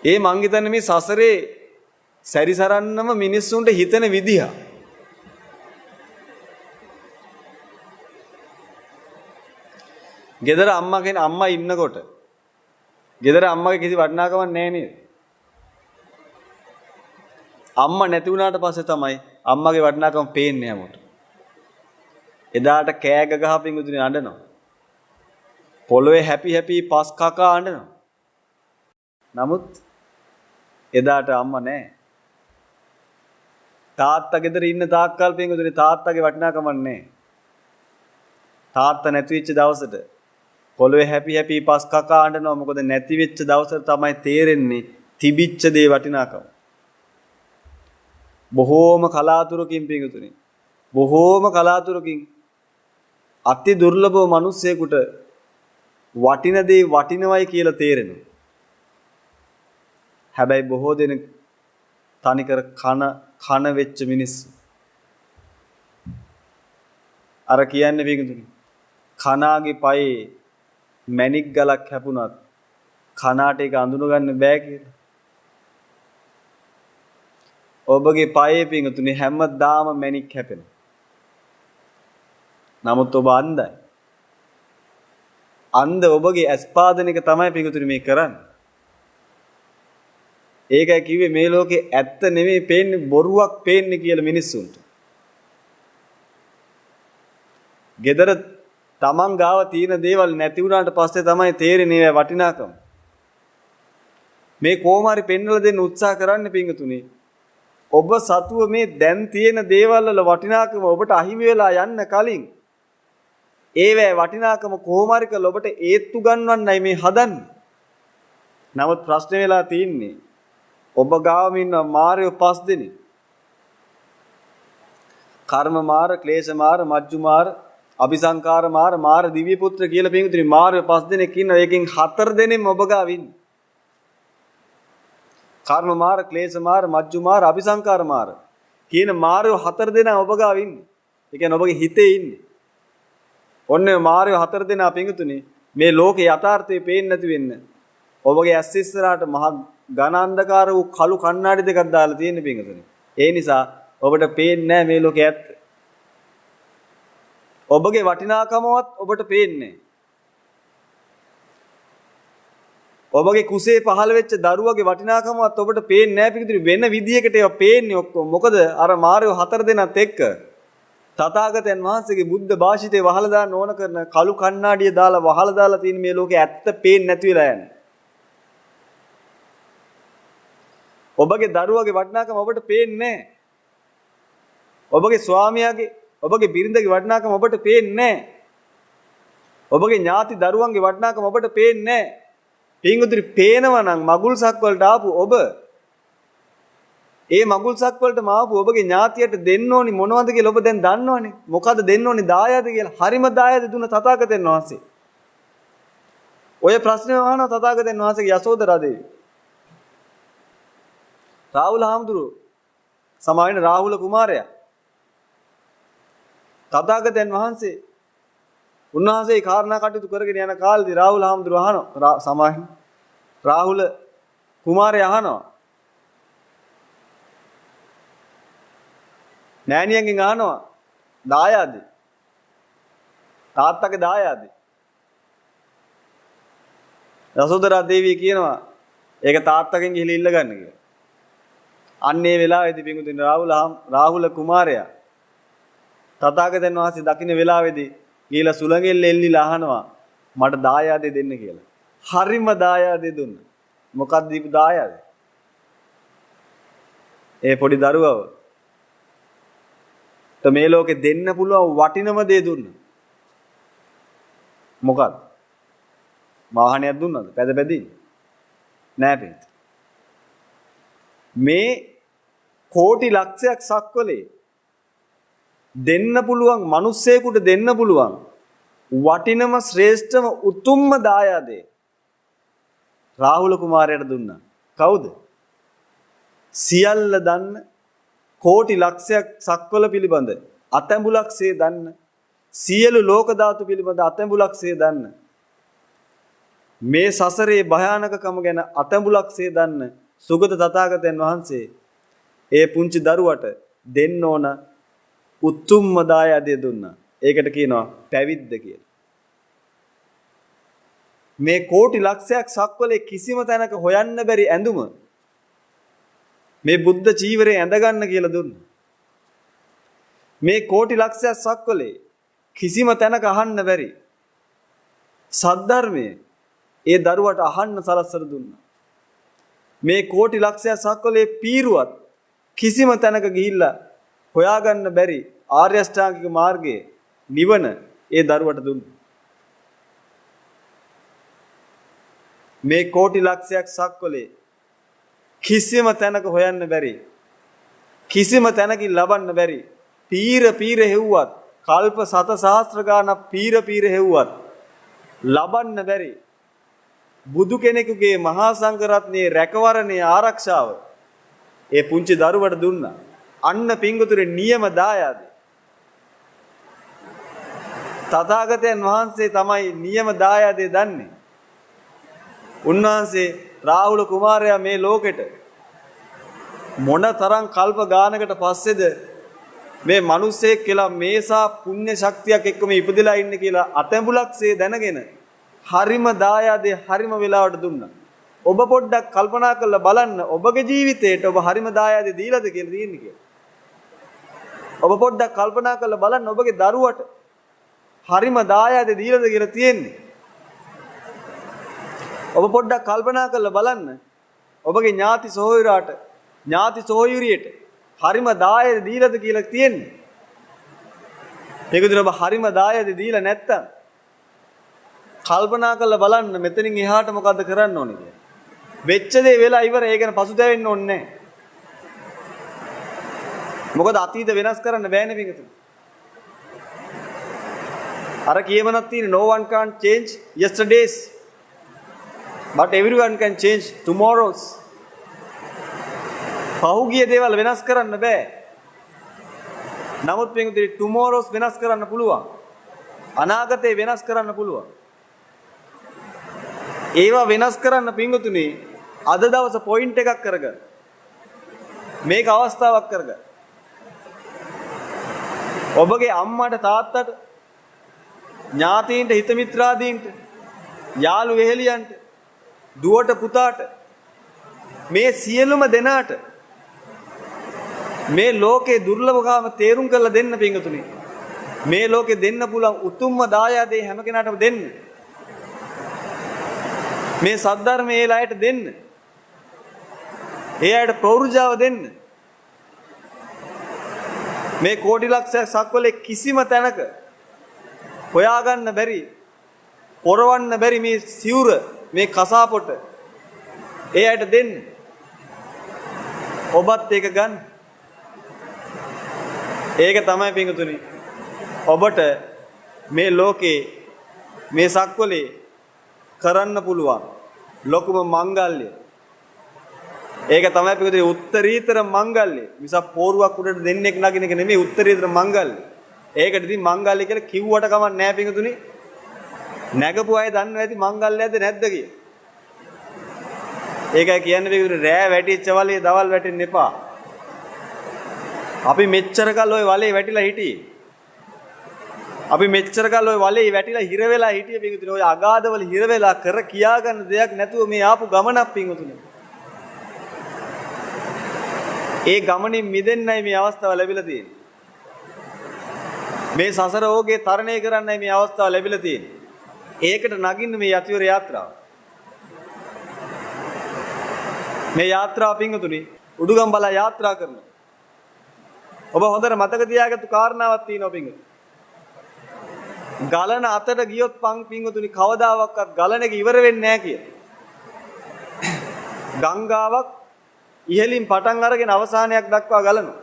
ඒ මං හිතන්නේ මේ සසරේ සැරිසරන්නම මිනිස්සුන්ට හිතෙන විදිහ. ගෙදර අම්මා ඉන්නකොට ගෙදර අම්මගේ කිසි වටිනාකමක් නැහැ නේද? අම්මා නැති වුණාට පස්සේ තමයි අම්මගේ වටිනාකම පේන්නේ හැමෝට. එදාට කෑග ගහ පිඟුතුනේ අඬනවා. පොළොවේ හැපි පස් කකා අඬනවා. නමුත් එදාට අම්මා නැහැ. තාත්තා ගෙදර ඉන්න තාක්කල් පිඟුතුනේ තාත්තගේ වටිනාකමක් නැහැ. තාත්තා නැති වෙච්ච දවසට පොළොවේ හැපි පස් කකා අඬනවා. මොකද නැති වෙච්ච දවසට තමයි තේරෙන්නේ තිබිච්ච දේ වටිනාකම. බොහෝම කලාතුරකින් පිඟුතුනේ බොහෝම කලාතුරකින් අති දුර්ලභව මිනිස්සෙකුට වටින දේ වටිනවයි කියලා තේරෙනවා. හැබැයි බොහෝ දෙනෙක් තනිකර කන වෙච්ච මිනිස්සු. අර කියන්නේ පිඟුතුනේ කනාගේ පයේ මැණික් ගලක් හැපුණත් කනාට ඒක අඳුන ගන්න බෑ කියලා. ඔබගේ පයේ පිඟුතුනේ හැමදාම මැණික් හැපෙනවා. නමුත් ඔබ අන්ධයි. අන්ධ ඔබගේ අස්පාදනයක තමයි පිඟුතුනේ මේ කරන්නේ. ඒකයි කිව්වේ මේ ලෝකේ ඇත්ත නෙමෙයි පේන්නේ බොරුවක් පේන්නේ කියලා මිනිස්සුන්ට. gedara තමන් ගාව තියෙන දේවල් නැති වුණාට පස්සේ තමයි තේරෙන්නේ ඒවා වටිනාකම. මේ කොහොමාරි පෙන්වලා දෙන්න උත්සාහ කරන්න පිඟුතුනේ. ඔබ සතුව මේ දැන් තියෙන දේවල් වල වටිනාකම ඔබට අහිමි වෙලා යන්න කලින් ඒවැ වටිනාකම කොහොමාරි කරලා ඔබට ඒත්තු ගන්නවන්නයි මේ හදන්නේ. නමුත් ප්‍රශ්නේ වෙලා තියෙන්නේ ඔබ ගාවම ඉන්න මාරයෝ 5 දෙනෙක්. කර්ම මාර, ක්ලේශ මාර, මජ්ජු මාර, අபிසංකාර මාර දිව්‍ය පුත්‍ර කියලා පින්විතනි මාරයෝ 5 දෙනෙක් ඉන්නවා. ඒකෙන් 4 දෙනෙක් ඔබ ගාව ඉන්නේ. කර්ම මාර, ක්ලේශ මාර, මජ්ජු මාර, අபிසංකාර මාර කියන මාරයෝ 4 දෙනා ඔබ ගාව ඉන්නේ. ඒ කියන්නේ ඔබගේ හිතේ ඉන්නේ. ඔන්නේ මාරයෝ 4 දෙනා පින්විතනි මේ ලෝකේ යථාර්ථය පේන්නේ නැති වෙන්න ඔබගේ ඇස් ඉස්සරහට මහ ඝන අන්ධකාර වූ කළු කණ්ණාඩි දෙකක් දාලා තියෙන පින්විතනි. ඒ නිසා ඔබට පේන්නේ නැහැ මේ ලෝකේ ඇත්ත. ඔබගේ වටිනාකමවත් ඔබට පේන්නේ නැහැ. ඔබගේ කුසේ පහළ වෙච්ච දරුවගේ වටිනාකමවත් ඔබට පේන්නේ නැහැ පිටින් වෙන විදියකට ඒවා පේන්නේ ඔක්කොම. මොකද අර මාර්යෝ 4 දෙනාත් එක්ක තථාගතයන් වහන්සේගේ බුද්ධ භාෂිතේ වහලා දාන්න ඕන කරන කළු කණ්ණාඩිය දාලා වහලා දාලා තියෙන මේ ලෝකේ ඇත්ත පේන්නේ නැති වෙලා යන්නේ. ඔබගේ දරුවගේ වටිනාකම ඔබට පේන්නේ නැහැ. ඔබගේ ස්වාමියාගේ ඔබගේ බිරිඳගේ වටිනාකම ඔබට පේන්නේ නැහැ. ඔබගේ ඥාති දරුවන්ගේ වටිනාකම ඔබට පේන්නේ නැහැ. පින්වතුනි පේනවා නම් මගුල්සක් වලට ආපු ඔබ ඒ මගුල්සක් වලටම ආපු ඔබගේ ඥාතියට දෙන්න ඕනි මොනවද කියලා ඔබ දැන් දන්නවනේ. මොකද දෙන්න ඕනි දායාද කියලා. හරිම දායාද දුන්න තථාගතයන් වහන්සේ. ඔය ප්‍රශ්නේ අහනවා තථාගතයන් වහන්සේගේ යසෝදරා දේවිය. රාහුල හාමුදුරුවෝ සමාවෙන රාහුල කුමාරයා තථාගතයන් වහන්සේ උන්වහන්සේ කාරණා කටයුතු කරගෙන යන කාලේදී රාහුල හාමුදුරුවෝ අහනවා සමාවෙන රාහුල කුමාරයා අහනවා නෑනියන්ගෙන් අහනවා දායාද තාත්තගේ දායාද යසෝදරා දේවිය කියනවා ඒක තාත්තගෙන් ගිහිල්ලා ඉල්ල ගන්න කියලා. අන්නේ වෙලාවේදී පින්වතුනි රාහුල කුමාරයා තථාගතයන් වහන්සේ දකින්න වෙලාවේදී ගිහිලා සුළඟෙල්ල එල්ලිලා අහනවා මට දායාදේ දෙන්න කියලා. හරිම දායාදේ දුන්නා. මොකක්ද දීපු දායාද? ඒ පොඩි දරුවව මේ ලෝකේ දෙන්න පුළුවන් වටිනම දේ දුන්නා. මොකක්ද? වාහනයක් දුන්නද? පැද පැදින්? නෑ පිට. මේ කෝටි ලක්ෂයක් සක්වලේ දෙන්න පුළුවන් මිනිස්සෙකුට දෙන්න පුළුවන් වටිනම ශ්‍රේෂ්ඨම උතුම්ම දායාදේ රාහුල කුමාරයාට දුන්නා. කවුද? සියල්ල දන්න කෝටි ලක්ෂයක් සක්වල පිළිබඳ අතැඹුලක්සේ දන්න සියලු ලෝක ධාතු පිළිබඳ අතැඹුලක්සේ දන්න මේ සසරේ භයානකකම ගැන අතැඹුලක්සේ දන්න සුගත තථාගතයන් වහන්සේ ඒ පුංචි දරුවට දෙන්න ඕන උතුම්ම දායාදය දුන්නා. ඒකට කියනවා පැවිද්ද කියලා. මේ කෝටි ලක්ෂයක් සක්වලේ කිසිම තැනක හොයන්න බැරි ඇඳුම මේ බුද්ධ චීවරේ ඇඳ ගන්න කියලා දුන්නා. මේ කෝටි ලක්ෂයක් සක්වලේ කිසිම තැනක අහන්න බැරි සද්ධර්මයේ ඒ දරුවට අහන්න සලස්සර දුන්නා. මේ කෝටි ලක්ෂයක් සක්වලේ පීරුවත් කිසිම තැනක ගිහිල්ලා හොයාගන්න බැරි ආර්ය අෂ්ටාංගික මාර්ගයේ නිවන ඒ දරුවට දුන්නා. මේ කෝටි ලක්ෂයක් සක්වලේ කිසිම තැනක හොයන්න බැරි කිසිම තැනකින් ලබන්න බැරි පීර හෙව්වත් කල්ප 7 ගානක් පීර හෙව්වත් ලබන්න බැරි බුදු කෙනෙකුගේ මහා සංඝරත්නයේ රැකවරණයේ ආරක්ෂාව ඒ පුංචි දරුවට දුන්නා. අන්න පිංගුතුරේ නියම දායාද. තථාගතයන් වහන්සේ තමයි නියම දායාදේ දන්නේ. උන්වහන්සේ රාහුල කුමාරයා මේ ලෝකෙට මොන තරම් කල්ප ගානකට පස්සේද මේ මිනිස්සෙක් කියලා මේසා පුණ්‍ය ශක්තියක් එක්කම ඉපදලා ඉන්නේ කියලා අතැඹුලක්සේ දැනගෙන හරිම දායාදේ හරිම වෙලාවට දුන්නා. ඔබ පොඩ්ඩක් කල්පනා කරලා බලන්න ඔබගේ ජීවිතේට ඔබ හරිම දායාදේ දීලාද කියලා තියෙන්නේ කියලා. ඔබ පොඩ්ඩක් කල්පනා කරලා බලන්න ඔබගේ දරුවට හරිම දායාදේ දීලාද කියලා තියෙන්නේ. ඔබ පොඩ්ඩක් කල්පනා කරලා බලන්න ඔබගේ ඥාති සොහොයුරාට ඥාති සොහොයුරියට හරිම දායාදේ දීලාද කියලා තියෙන්නේ. මේකද ඔබ හරිම දායාදේ දීලා නැත්තම් කල්පනා කරලා බලන්න මෙතනින් එහාට මොකද්ද කරන්න ඕනේ කියලා. වෙච්ච දේ වෙලා ඉවර ඒ ගැන පසුතැවෙන්න ඕනේ නැහැ. මොකද අතීත වෙනස් කරන්න බෑනේ පිටුතුනි. අර කියමනක් තියෙන no one can change yesterdays but everyone can change tomorrows. පහුගිය දේවල් වෙනස් කරන්න බෑ. නමුත් පිටුතුනි tomorrows වෙනස් කරන්න පුළුවන්. අනාගතේ වෙනස් කරන්න පුළුවන්. ඒවා වෙනස් කරන්න පිටුතුනි අද දවස පොයින්ට් එකක් කරගන්න. මේක අවස්ථාවක් කරගන්න. ඔබගේ අම්මට තාත්තට ඥාතීන්ට හිත මිත්‍රාදීන්ට යාළු වෙහෙලියන්ට දුවට පුතාට මේ සියලුම දෙනාට මේ ලෝකේ දුර්ලභකම තේරුම් කරලා දෙන්න පිටුතුනි. මේ ලෝකේ දෙන්න පුළුවන් උතුම්ම දායාදේ හැම කෙනාටම දෙන්න. මේ සද්ධර්මයේ ඒ අයට දෙන්න. ඒ අයට ප්‍රෞර්ජාව දෙන්න. මේ කෝටි ලක්ෂයක් සක්වලේ කිසිම තැනක හොයාගන්න බැරි, පොරවන්න බැරි මේ සිවුර, මේ කසාපොට ඒ අයට දෙන්න. ඔබත් ඒක ගන්න. ඒක තමයි පිටුතුනි. ඔබට මේ ලෝකේ මේ සක්වලේ කරන්න පුළුවන් ලොකුම මංගල්‍ය. ඒක තමයි පිටුතුනි උත්තරීතර මංගල්‍ය. මිසක් පෝරුවක් උඩට දෙන්නෙක් නගින එක නෙමෙයි උත්තරීතර මංගල්‍ය. ඒකට ඉතින් මංගල්‍ය කියලා කිව්වට කමක් නැහැ පිටුතුනි. නැගපු අය දන්නවා ඇති මංගල්‍යයක්ද නැද්ද කියලා. ඒකයි කියන්නේ පිටුතුනි රෑ වැටිච්ච වලේ දවල් වැටෙන්න එපා. අපි මෙච්චර කල් ওই වලේ වැටිලා හිටියේ. අපි මෙච්චර කල් ওই වලේ වැටිලා හිර වෙලා හිටියේ පිටුතුනි. ওই අගාධවල හිර වෙලා කර කියා ගන්න දෙයක් නැතුව මේ ආපු ගමනක් පිටුතුනි. ඒ ගමනින් මිදෙන්නයි මේ අවස්ථාව ලැබිලා තියෙන්නේ. මේ සසර ඕගේ තරණය කරන්නයි මේ අවස්ථාව ලැබිලා තියෙන්නේ. ඒකට නගින්න මේ යතිවර යාත්‍රාව. මේ යාත්‍රාව පිටුතුනි උඩුගම්බලා යාත්‍රා කරනවා. ඔබ හොඳට මතක තියාගත්තු කාරණාවක් තියෙනවා පිටුතුනි. ගලන අතට ගියොත් පිටුතුනි කවදාවත් ගලන එක ඉවර වෙන්නේ නැහැ කියලා. ගංගාවක් ඉහළින් පටන් අරගෙන අවසානයක් දක්වා ගලනවා.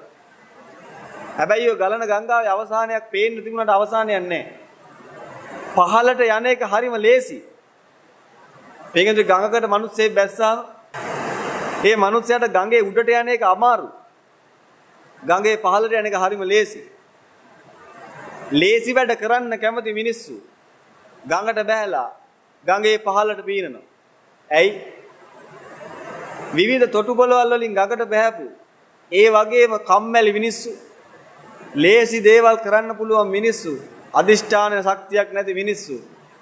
හැබැයි ඔය ගලන ගංගාවේ අවසානයක් පේන්න තිබුණාට අවසානයක් නැහැ. පහළට යන එක හරිම ලේසි. මේකෙන්ද ගඟකට මිනිස්සෙක් බැස්සාම ඒ මිනිස්සයාට ගඟේ උඩට යන එක අමාරු. ගඟේ පහළට යන එක හරිම ලේසි. ලේසි වැඩ කරන්න කැමති මිනිස්සු ගඟට බැහැලා ගඟේ පහළට පීනනවා. ඇයි? විවිධ තොටුපළවල් වලින් ගඟට බැහැපු ඒ වගේම කම්මැලි මිනිස්සු, ලේසි දේවල් කරන්න පුළුවන් මිනිස්සු, අදිෂ්ඨාන ශක්තියක් නැති මිනිස්සු,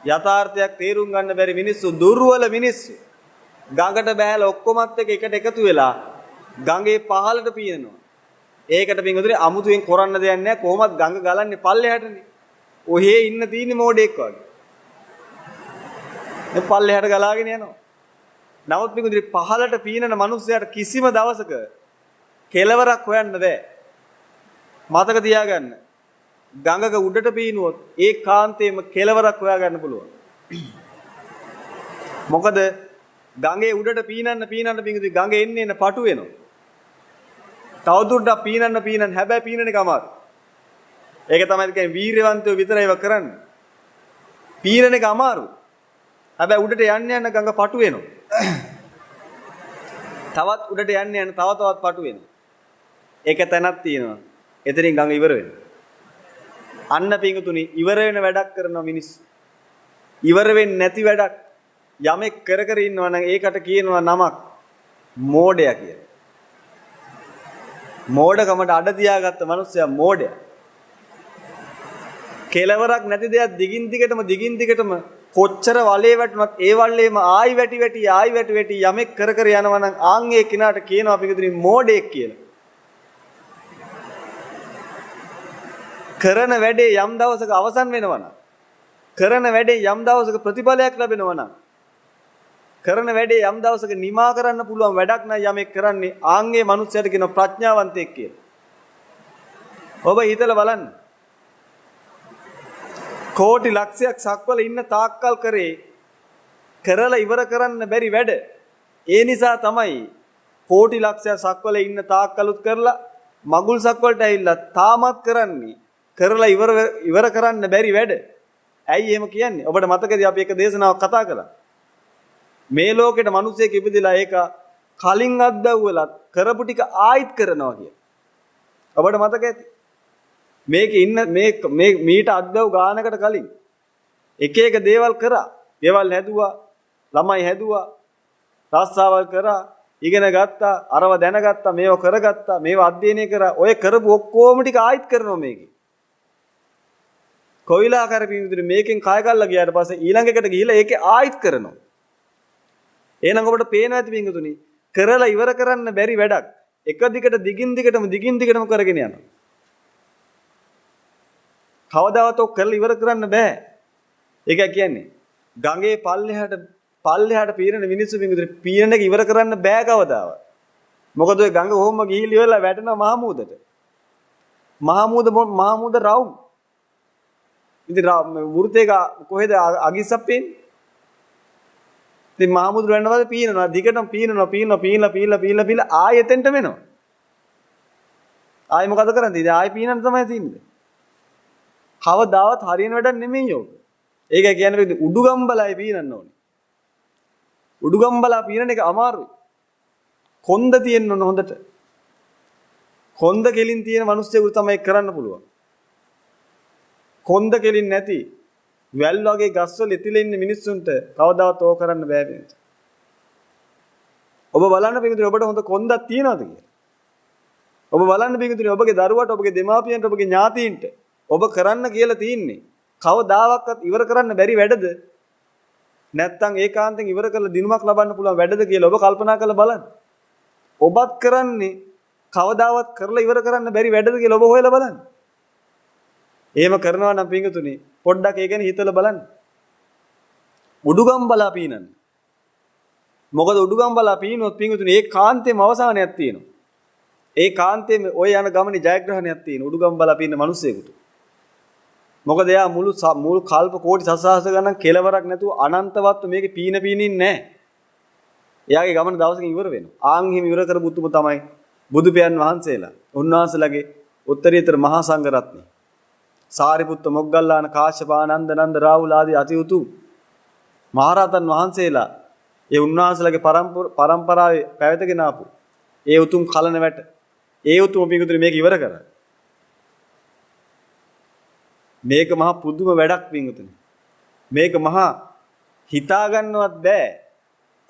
යථාර්ථයක් තේරුම් ගන්න බැරි මිනිස්සු, දුර්වල මිනිස්සු ගඟට බැහැලා ඔක්කොමත් එකට එකතු වෙලා ගඟේ පහළට පීනනවා. ඒකට පින්වතුනි අමුතුවෙන් කරන්න දෙයක් නැහැ. කොහොමත් ගඟ ගලන්නේ පල්ලෙහාටනේ. ඔහේ ඉන්න තියෙන්නේ මෝඩෙක් වගේ. මේ පල්ලෙහාට ගලාගෙන යනවා. නමුත් පින්වතුනි පහළට පීනන මිනිස්සයාට කිසිම දවසක කෙලවරක් හොයන්න බෑ. මතක තියාගන්න. ගඟක උඩට පීනුවොත් ඒ කාන්තේම කෙලවරක් හොයාගන්න පුළුවන්. මොකද ගඟේ උඩට පීනන්න පින්වතුනි ගඟ එන්න පටු වෙනවා. තවදුරටත් පීනන්න හැබැයි පීනන එක අමාරු. ඒක තමයි කියන්නේ වීරයවන්තයෝ විතරයි ඒක කරන්නේ. පීනන එක අමාරු. හැබැයි උඩට යන්න ගඟ පටු වෙනවා. තවත් උඩට යන්න තව තවත් පටු වෙනවා. ඒක තැනක් තියෙනවා. එතනින් ගඟ ඉවර වෙනවා. අන්න පිංගුතුනි ඉවර වෙන වැඩක් කරන මිනිස්සු. ඉවර වෙන්නේ නැති වැඩක් යමෙක් කර කර ඉන්නවා නම් ඒකට කියනවා නමක් මෝඩයා කියලා. මෝඩකමට අඩ තියාගත්ත මිනිස්සයා මෝඩයා. කෙලවරක් නැති දෙයක් දිගින් දිගටම කොච්චර වලේ වැටුණත් ඒ වලේම ආයි වැටි යමෙක් කර කර යනවා නම් ආන් ඒ කිනාට කියනවා පිටුදින් මෝඩෙක් කියලා. කරන වැඩේ යම් දවසක අවසන් වෙනවා නම්, කරන වැඩේ යම් දවසක ප්‍රතිඵලයක් ලැබෙනවා නම්, කරන වැඩේ යම් දවසක නිමා කරන්න පුළුවන් වැඩක් නම් යමෙක් කරන්නේ ආන්ගේ මනුස්සයට කියන ප්‍රඥාවන්තයෙක් කියලා. ඔබ හිතලා බලන්න. කෝටි ලක්ෂයක් සක්වල ඉන්න තාක්කල් කරලා ඉවර කරන්න බැරි වැඩ. ඒ නිසා තමයි කෝටි ලක්ෂයක් සක්වල ඉන්න තාක්කලුත් කරලා මගුල් සක්වලට ඇවිල්ලා තාමත් කරන්නේ කරලා ඉවර කරන්න බැරි වැඩ. ඇයි එහෙම කියන්නේ? ඔබට මතකද අපි එක දේශනාවක් කතා කළා. මේ ලෝකෙට මිනිස්සෙක් ඉපදිලා ඒක කලින් අත්දැව්වලත් කරපු ටික ආයිත් කරනවා කිය. ඔබට මතක ඇති. මේකේ ඉන්න මේ මීට අත්දැව් ගානකට කලින් එක දේවල් කරා. දේවල් හැදුවා, ළමයි හැදුවා, රස්සාවල් කරා, ඉගෙන ගත්තා, අරව දැනගත්තා, මේව කරගත්තා, මේව අධ්‍යයනය කරා. ඔය කරපු ඔක්කොම ටික ආයිත් කරනවා මේකේ. කොයිලා කරපින් මේකෙන් කය ගල්ලා ගියාට පස්සේ ඊළඟ එකට ගිහිල්ලා ඒකේ ආයිත් කරනවා. එහෙනම් ඔබට පේනවා ඇති පින්තුනි කරලා ඉවර කරන්න බැරි වැඩක් එක දිගට දිගින් දිගටම කරගෙන යනවා. කවදාවත් ඔක් කරලා ඉවර කරන්න බෑ. ඒක කියන්නේ ගඟේ පල්ලෙහාට පීරන මිනිස්සු පින්තුනි පීරන එක ඉවර කරන්න බෑ කවදාවත්. මොකද ඔය ගඟ කොහොම ගිහිලි වෙලා වැටෙනවා මහමූදට. මහමූද රවුම්. ඉතින් වෘතේක කොහෙද අගිස්සප්පෙන්නේ? ඉතින් මහමුදුර වෙනවාද පීනනවා දිගටම පීනලා ආයෙ එතෙන්ට වෙනවා. ආයෙ මොකද කරන්නේ? ඉතින් ආයෙ පීනන්න තමයි තියෙන්නේ. කවදාවත් හරියන වැඩක් නෙමෙයි යෝක. ඒක කියන්නේ උඩුගම්බලයි පීනන්න ඕනේ. උඩුගම්බලා පීනන එක අමාරුයි. කොන්ද තියෙන්න ඕන හොඳට. කොන්ද කෙලින් තියෙන මිනිස්සුන්ට තමයි කරන්න පුළුවන්. කොන්ද කෙලින් නැති වැල් වගේ ගස්වල ඉතිලා ඉන්න මිනිස්සුන්ට කවදාවත් ඕක කරන්න බෑ නේද? ඔබ බලන්න පිටුතුනි ඔබට හොඳ කොන්දක් තියනවද කියලා? ඔබ බලන්න පිටුතුනි ඔබගේ දරුවට, ඔබගේ දෙමාපියන්ට, ඔබගේ ඥාතීන්ට ඔබ කරන්න කියලා තින්නේ කවදාවත් ඉවර කරන්න බැරි වැඩද? නැත්නම් ඒකාන්තයෙන් ඉවර කරලා දිනුමක් ලබන්න පුළුවන් වැඩද කියලා ඔබ කල්පනා කරලා බලන්න. ඔබත් කරන්නේ කවදාවත් කරලා ඉවර කරන්න බැරි වැඩද කියලා ඔබ හොයලා බලන්න. එහෙම කරනවා නම් පිටුතුනි පොඩ්ඩක් ඒ ගැන හිතලා බලන්න. උඩුගම්බලා පීනන්න. මොකද උඩුගම්බලා පීනොත් පිටුතුනි ඒ කාන්තේම අවසානයක් තියෙනවා. ඒ කාන්තේම ඔය යන ගමනේ ජයග්‍රහණයක් තියෙනවා උඩුගම්බලා පීන මිනිස්සෙකුට. මොකද එයා මුළු කල්ප කෝටි සසහස ගණන් කෙලවරක් නැතුව අනන්තවත් මේකේ පීනින්නේ නැහැ. එයාගේ ගමන දවසකින් ඉවර වෙනවා. ආන් හිම ඉවර කරපු උතුම තමයි බුදු පියාණන් වහන්සේලා. උන්වහන්සේලාගේ උත්තරීතර මහා සංඝ රත්නය. සාරිපුත්ත මොග්ගල්ලාන කාශ්‍යප ආනන්ද නන්ද රාහුල ආදී අති උතුම් මහරහතන් වහන්සේලා ඒ උන්වහන්සේලාගේ පරම්පරාවේ පැවැතගෙන ආපු ඒ උතුම් කලන වැට ඒ උතුම් පිඟුතුනි මේක ඉවර කරා. මේක මහා පුදුම වැඩක් පිඟුතුනි. මේක මහා හිතා ගන්නවත් බෑ.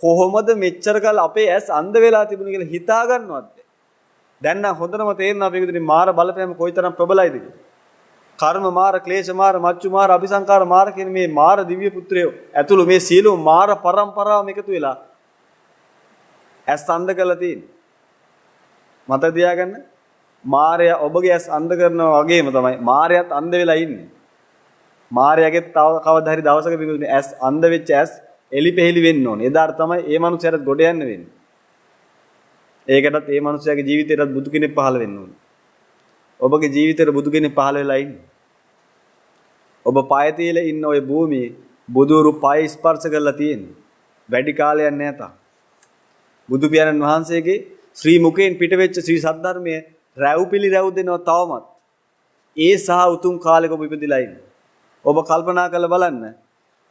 කොහොමද මෙච්චර කල් අපේ ඇස් අන්ධ වෙලා තිබුණේ කියලා හිතා ගන්නවත් බෑ. දැන් නම් හොඳටම තේරෙනවා පිඟුතුනි මාර බලපෑම කොයිතරම් ප්‍රබලයිද කියලා. කර්ම මාර, ක්ලේශ මාර, මච්චු මාර, අபிසංකාර මාර කියන මේ මාර දිව්‍ය පුත්‍රයෝ ඇතුළු මේ සියලුම මාර පරම්පරාවම එකතු වෙලා ඇස් අන්ධ කරලා තියෙනවා. මතක තියාගන්න. මාරයා ඔබගේ ඇස් අන්ධ කරනවා වගේම තමයි මාරයාත් අන්ධ වෙලා ඉන්නේ. මාරයාගේ තව කවදා හරි දවසක පිඟුතුනි ඇස් අන්ධ වෙච්ච ඇස් එලිපෙහෙලි වෙන්න ඕනේ. එදාට තමයි ඒ මනුස්සයාට ගොඩ යන්න වෙන්නේ. ඒකටත් ඒ මනුස්සයාගේ ජීවිතේටත් බුදු කෙනෙක් පහළ වෙන්න ඕනේ. ඔබගේ ජීවිතේට බුදු කෙනෙක් පහළ වෙලා ඉන්නේ. ඔබ පය තියලා ඉන්න ওই භූමියේ බුදුරු පය ස්පර්ශ කරලා තියෙන්නේ. වැඩි කාලයක් නෑ තා. බුදු පියාණන් වහන්සේගේ ශ්‍රී මුඛයෙන් පිට වෙච්ච ශ්‍රී සද්ධර්මයේ රැව්පිලි රැව් දෙනවා තවමත්. ඒ සහ උතුම් කාලෙක ඔබ ඉපදිලා ඉන්නේ. ඔබ කල්පනා කරලා බලන්න.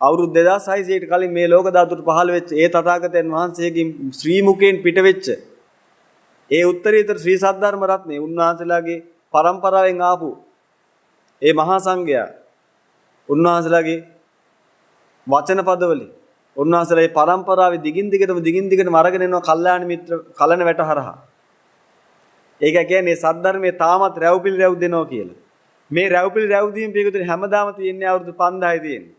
අවුරුදු 2600කට කලින් මේ ලෝක ධාතුවට පහළ වෙච්ච ඒ තථාගතයන් වහන්සේගේ ශ්‍රී මුඛයෙන් පිට වෙච්ච ඒ උත්තරීතර ශ්‍රී සද්ධර්ම රත්නේ උන්වහන්සේලාගේ පරම්පරාවෙන් ආපු ඒ මහා සංඝයා උන්වහන්සේලාගේ වචන පදවලින් උන්වහන්සේලාගේ පරම්පරාවේ දිගින් දිගටම අරගෙන යනවා කල්යාණ මිත්‍ර කලන වැට හරහා. ඒක කියන්නේ සද්ධර්මයේ තාමත් රැව්පිලි රැව් දෙනවා කියලා. මේ රැව්පිලි රැව් දීම පිටුතුනේ හැමදාම තියෙන්නේ අවුරුදු 5000යි තියෙන්නේ.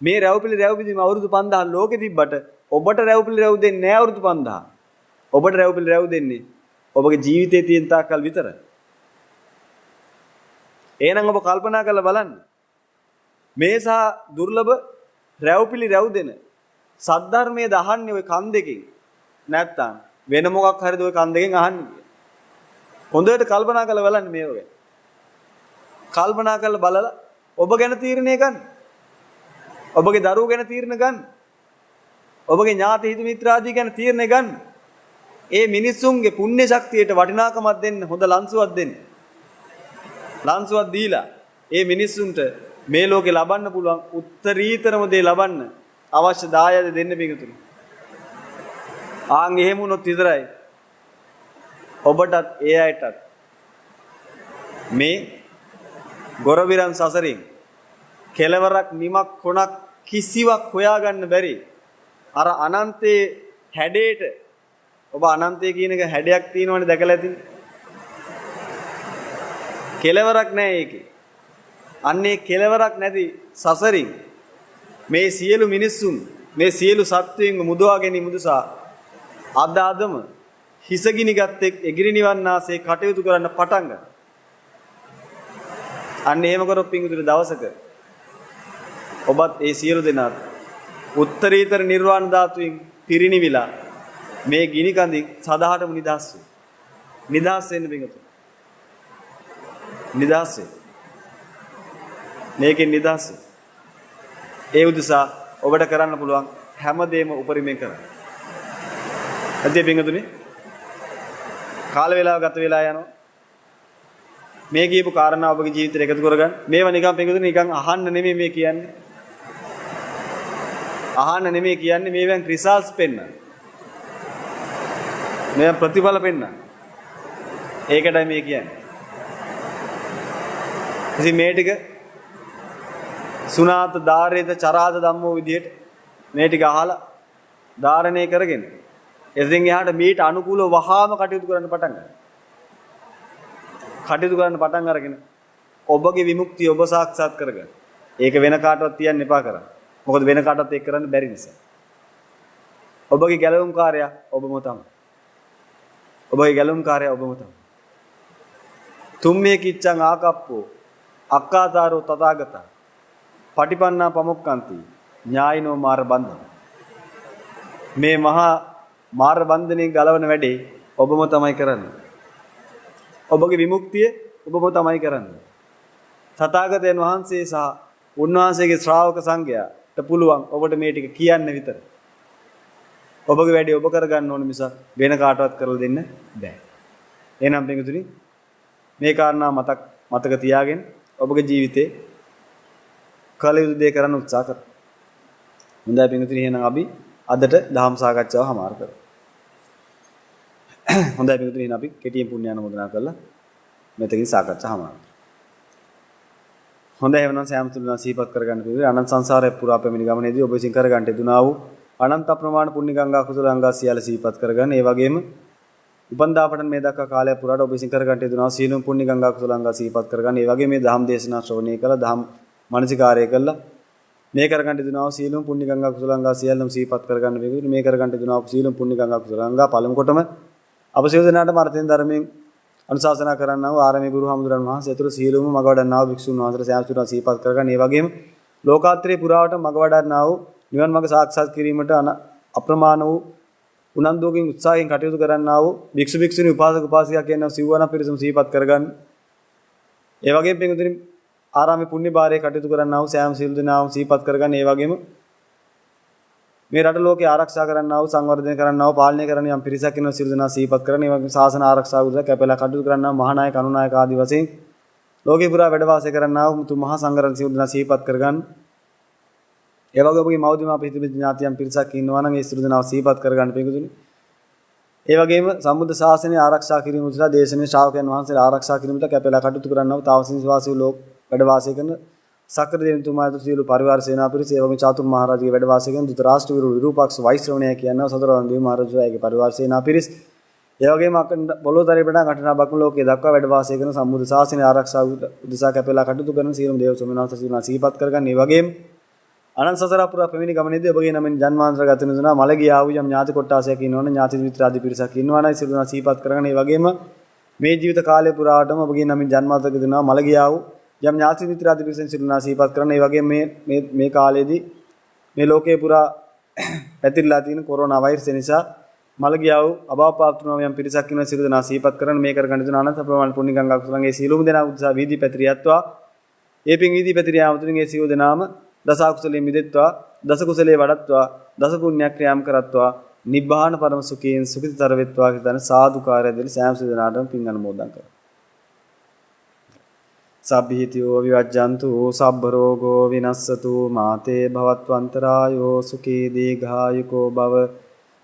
මේ රැව්පිලි රැව් දීම අවුරුදු 5000 ලෝකෙ තිබ්බට ඔබට රැව්පිලි රැව් දෙන්නේ නැහැ අවුරුදු 5000. ඔබට රැව්පිලි රැව් දෙන්නේ ඔබගේ ජීවිතයේ තියෙන තාක්කල් විතරයි. එහෙනම් ඔබ කල්පනා කරලා බලන්න. මේසා දුර්ලභ රැව්පිලි රැව් දෙන සද්ධර්මයේ දහන්නේ ওই කන් දෙකෙන් නැත්තම් වෙන මොකක් හරිද ওই කන් දෙකෙන් අහන්නේ. හොඳට කල්පනා කරලා බලන්න මේ වගේ. කල්පනා කරලා බලලා ඔබ ගැන තීරණය ගන්න. ඔබගේ දරුවෝ ගැන තීරණ ගන්න. ඔබගේ ඥාති හිත මිත්‍රාදී ගැන තීරණ ගන්න. ඒ මිනිස්සුන්ගේ පුණ්‍ය ශක්තියට වටිනාකමක් දෙන්න හොඳ ලන්සුවක් දෙන්න. ලන්සුවක් දීලා ඒ මිනිස්සුන්ට මේ ලෝකේ ලබන්න පුළුවන් උත්තරීතරම දේ ලබන්න අවශ්‍ය දායාද දෙන්න පිටුතුනි. ආන් එහෙම වුණොත් විතරයි ඔබටත් ඒ අයටත් මේ ගොරවිරන් සසරින් කෙලවරක් නිමක් කොනක් කිසිවක් හොයාගන්න බැරි අර අනන්තයේ හැඩයට ඔබ අනන්තය කියන එක හැඩයක් තියෙනවනේ දැකලා ඇතිනේ. කෙලවරක් නැහැ ඒකේ. අන්නේ කෙලවරක් නැති සසරින් මේ සියලු මිනිස්සුන් මේ සියලු සත්වයන් මුදවා ගැනීම උදෙසා අදම හිසගිනිගත් එක් එගිරි නිවන්නාසේ කටයුතු කරන්න පටන් ගන්න. අන්න එහෙම කරොත් පිංගුතුනි දවසක ඔබත් ඒ සියලු දෙනාත් උත්තරීතර නිර්වාණ ධාතුවෙන් පිරිනිවිලා මේ ගිනි කඳින් සදාහටම නිදහස් වෙන්න. නිදහස් වෙන්න පිංගුතුනි. නිදහස් වෙන්න. මේකෙන් නිදහස් වෙන්න. ඒ උදෙසා ඔබට කරන්න පුළුවන් හැමදේම උපරිමයෙන් කරන්න. අද පිංගුතුනි කාල වේලාව ගත වෙලා යනවා. මේ කියපු කාරණා ඔබගේ ජීවිතේට එකතු කරගන්න. මේවා නිකන් පිංගුතුනි නිකන් අහන්න නෙමෙයි මේ කියන්නේ. අහන්න නෙමෙයි කියන්නේ මේවෙන් රිසල්ට්ස් පෙන්නන. මේ ප්‍රතිඵල පෙන්නන. ඒකටයි මේ කියන්නේ. ඉතින් මේ ටික සුණාත ධාරේත චරාත ධම්මෝ විදියට මේ ටික අහලා ධාරණය කරගෙන එතෙන් එහාට මීට අනුකූලව වහාම කටයුතු කරන්න පටන් ගන්න. කටයුතු කරන්න පටන් අරගෙන ඔබගේ විමුක්තිය ඔබ සාක්ෂාත් කරගන්න. ඒක වෙන කාටවත් තියන්න එපා කරන්න. මොකද වෙන කාටවත් ඒක කරන්න බැරි නිසා. ඔබගේ ගැලවුම්කාරයා ඔබම තමයි. ඔබගේ ගැලවුම්කාරයා ඔබම තමයි. තුම්මේ කිච්ඡං ආකප්පෝ අක්කාතාරෝ තථාගතා පටිපන්නා පමුක්කන්ති ඥායිනෝ මාර බන්ධන. මේ මහා මාර බන්ධනේ ගලවන වැඩේ ඔබම තමයි කරන්නේ. ඔබගේ විමුක්තිය ඔබම තමයි කරන්නේ. තථාගතයන් වහන්සේ සහ උන්වහන්සේගේ ශ්‍රාවක සංඝයාට පුළුවන් ඔබට මේ ටික කියන්න විතර. ඔබගේ වැඩේ ඔබ කරගන්න ඕන මිස වෙන කාටවත් කරලා දෙන්න බෑ. එහෙනම් පිටුතුනි මේ කාරණා මතක තියාගෙන ඔබගේ ජීවිතේ කල යුතු දේ කරන්න උත්සාහ කරන්න. හොඳයි පිටුතුනි එහෙනම් අපි අදට දහම් සාකච්ඡාව හමාර කරමු. හොඳයි පිටුතුනි එහෙනම් අපි කෙටියෙන් පුණ්‍ය අනුමෝදනා කරලා මෙතකින් සාකච්ඡා හමාර කරමු. හොඳයි එහෙනම් සෑම තුලන සිහිපත් කරගන්න පිළිවෙල අනන්ත සංසාරයේ පුරා පැමිණි ගමනේදී ඔබ විසින් කරගන්න දුනා වූ අනන්ත ප්‍රමාණ පුණ්‍ය ගංගා කුසල ගංගා සියල්ල සිහිපත් කරගන්න. ඒ වගේම උපන්දාපටන් මේ දක්වා කාලය පුරාට ඔබ විසින් කරගන්න දුනා සීලම් පුණ්‍ය ගංගා කුසල ගංගා සිහිපත් කරගන්න. ඒ වගේම මේ ධම් දේශනා ශ්‍රවණය කළා ධම් මානසිකාරය කළා මේ කරගන්න දුනා සීලම් පුණ්‍ය ගංගා කුසල ගංගා සියල්ලම සිහිපත් කරගන්න වේවි. මේ කරගන්න දුනා සීලම් පුණ්‍ය ගංගා කුසල ගංගා පළමු කොටම අප සියලු දෙනාට මර්ථයෙන් ධර්මයෙන් අනුශාසනා කරන්නා වූ ආරමී ගුරු හමුදුරන් වහන්සේ අතුරු සීලොම මග වඩන්නා වූ භික්ෂුන් වහන්සේලා සෑම සුරා සිහිපත් කරගන්න. ඒ වගේම ලෝකාත්‍රේ පුරාවට මග වඩන්නා වූ නිවන් මඟ සාක්ෂාත් කිරීමට අප්‍රමාණ වූ උනන්දුවකින් උත්සාහයෙන් කටයුතු කරන්නා වූ භික්ෂු භික්ෂුණී උපාසක උපාසිකා කියන සිව්වන පිරිසම සිහිපත් කරගන්න. ඒ වගේම පින්වතුනි ආරාමේ පුණ්‍ය භාරයේ කටයුතු කරන්නා වූ සෑම සියලු දෙනාම සිහිපත් කරගන්න. ඒ වගේම මේ රට ලෝකේ ආරක්ෂා කරන්නා වූ සංවර්ධනය කරන්නා වූ පාලනය කරන යම් පිරිසක් ඉන්නවා සියලු දෙනා සිහිපත් කරගන්න. ඒ වගේම ශාසන ආරක්ෂාව උදෙසා කැපෙලා කටයුතු කරන්නා මහානායක අනුනායක ආදී වශයෙන් ලෝකේ පුරා වැඩ වාසය කරන්නා වූ මුතු මහා සංඝරත්නය සියලු දෙනා සිහිපත් කරගන්න. ඒ වගේ ඔබගේ මව්දිම අපේ හිතේ ඥාතියන් පිරිසක් ඉන්නවා නම් ඒ සියලු දෙනාව සිහිපත් කරගන්න පිටුතුනි. ඒ වගේම සම්බුද්ධ ශාසනය ආරක්ෂා කිරීම උදෙසා දේශනේ ශ්‍රාවකයන් වහන්සේලා ආරක්ෂා කිරීමට කැපෙලා කටයුතු කරන්නා වූ තාවසින් වාසී ලෝක වැඩ වාසය කරන සක්‍ර දෙවිතුමාට සියලු පරිවාර සේනා පිරිස ඒ වගේම චාතුම් මහරජගේ වැඩ වාසය කරන දුත රාෂ්ට්‍ර විරු විරූපාක්ෂ වෛශ්‍රවණය කියනවා සතරවන් දේව මහරජයාගේ පරිවාර සේනා පිරිස ඒ වගේම පොළොතරේ බඩ කටනා බක්ම ලෝකයේ දක්වා වැඩ වාසය කරන සම්බුද්ධ ශාසනය ආරක්ෂා උදෙසා කැපෙලා කටයුතු කරන සියලුම දේව සොමනස සිහිපත් කරගන්න. ඒ වගේම අනන්ත සසර පුරා පැමිණි ගමනේදී ඔබගේ නමින් ජන්මාන්තර ගත වෙනවා මලගිය ආ වූ යම් ඥාති කොට්ටාසයක් ඉන්නවනේ ඥාති මිත්‍රාදී පිරිසක් ඉන්නවනේ සියලු දෙනා සිහිපත් කරගන්න. ඒ වගේම මේ ජීවිත කාලය පුරාටම ඔබගේ නමින් ජන්මාන්තර දෙනවා මලගිය ආ වූ යම් ඥාති මිත්‍රාදී පිරිසෙන් සියලු දෙනා සිහිපත් කරගන්න. ඒ වගේම මේ කාලයේදී මේ ලෝකේ පුරා පැතිරලා තියෙන කොරෝනා වෛරසය නිසා මලගිය ආ වූ අභාවපාත්‍ර යම් පිරිසක් ඉන්න සියලු දෙනා සිහිපත් කරගන්න. මේ කරගන්න දෙන අනන්ත ප්‍රමාණ පුණ්‍ය ගංගා කුසලංගේ සීලුම දෙනා උදෙසා වීදි පැතිරියත්වා ඒ පින් වීදි පැතිරියාම තුලින් ඒ සියලු දෙනාම දස කුසලයේ මිදෙත්වා දස කුසලයේ වඩත්වා දස පුණ්‍ය ක්‍රියාම් කරත්වා නිබ්බාන පරම සුඛයෙන් සුඛිතතර වෙත්වා කියන සාදුකාරය දෙල සෑම සිදනාටම පින් අනුමෝදන් කරා. සබ්බීතියෝ විවජ්ජන්තු සබ්බ රෝගෝ විනස්සතු මාතේ භවත්වන්තරායෝ සුඛී දීඝායුකෝ භව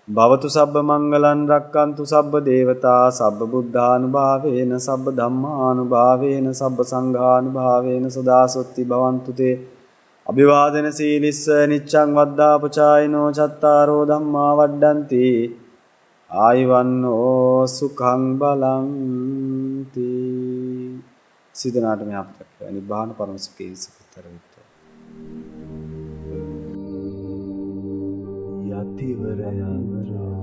භවතු සබ්බ මංගලං රක්칸තු සබ්බ දේවතා සබ්බ බුද්ධානුභාවේන සබ්බ ධම්මානුභාවේන සබ්බ සංඝානුභාවේන සදා සොත්ති භවන්තු තේ අභිවාදන සීලිස්ස නිච්ඡං වද්දා පුචායිනෝ චත්තාරෝ ධම්මා වඩ්ඩಂತಿ ආයවන්නෝ සුඛං බලං තී සිදනාට මේ අපතක් නිබ්බාන පරම සුඛේ සුඛතර විත්වා යතිවර යාත්‍රා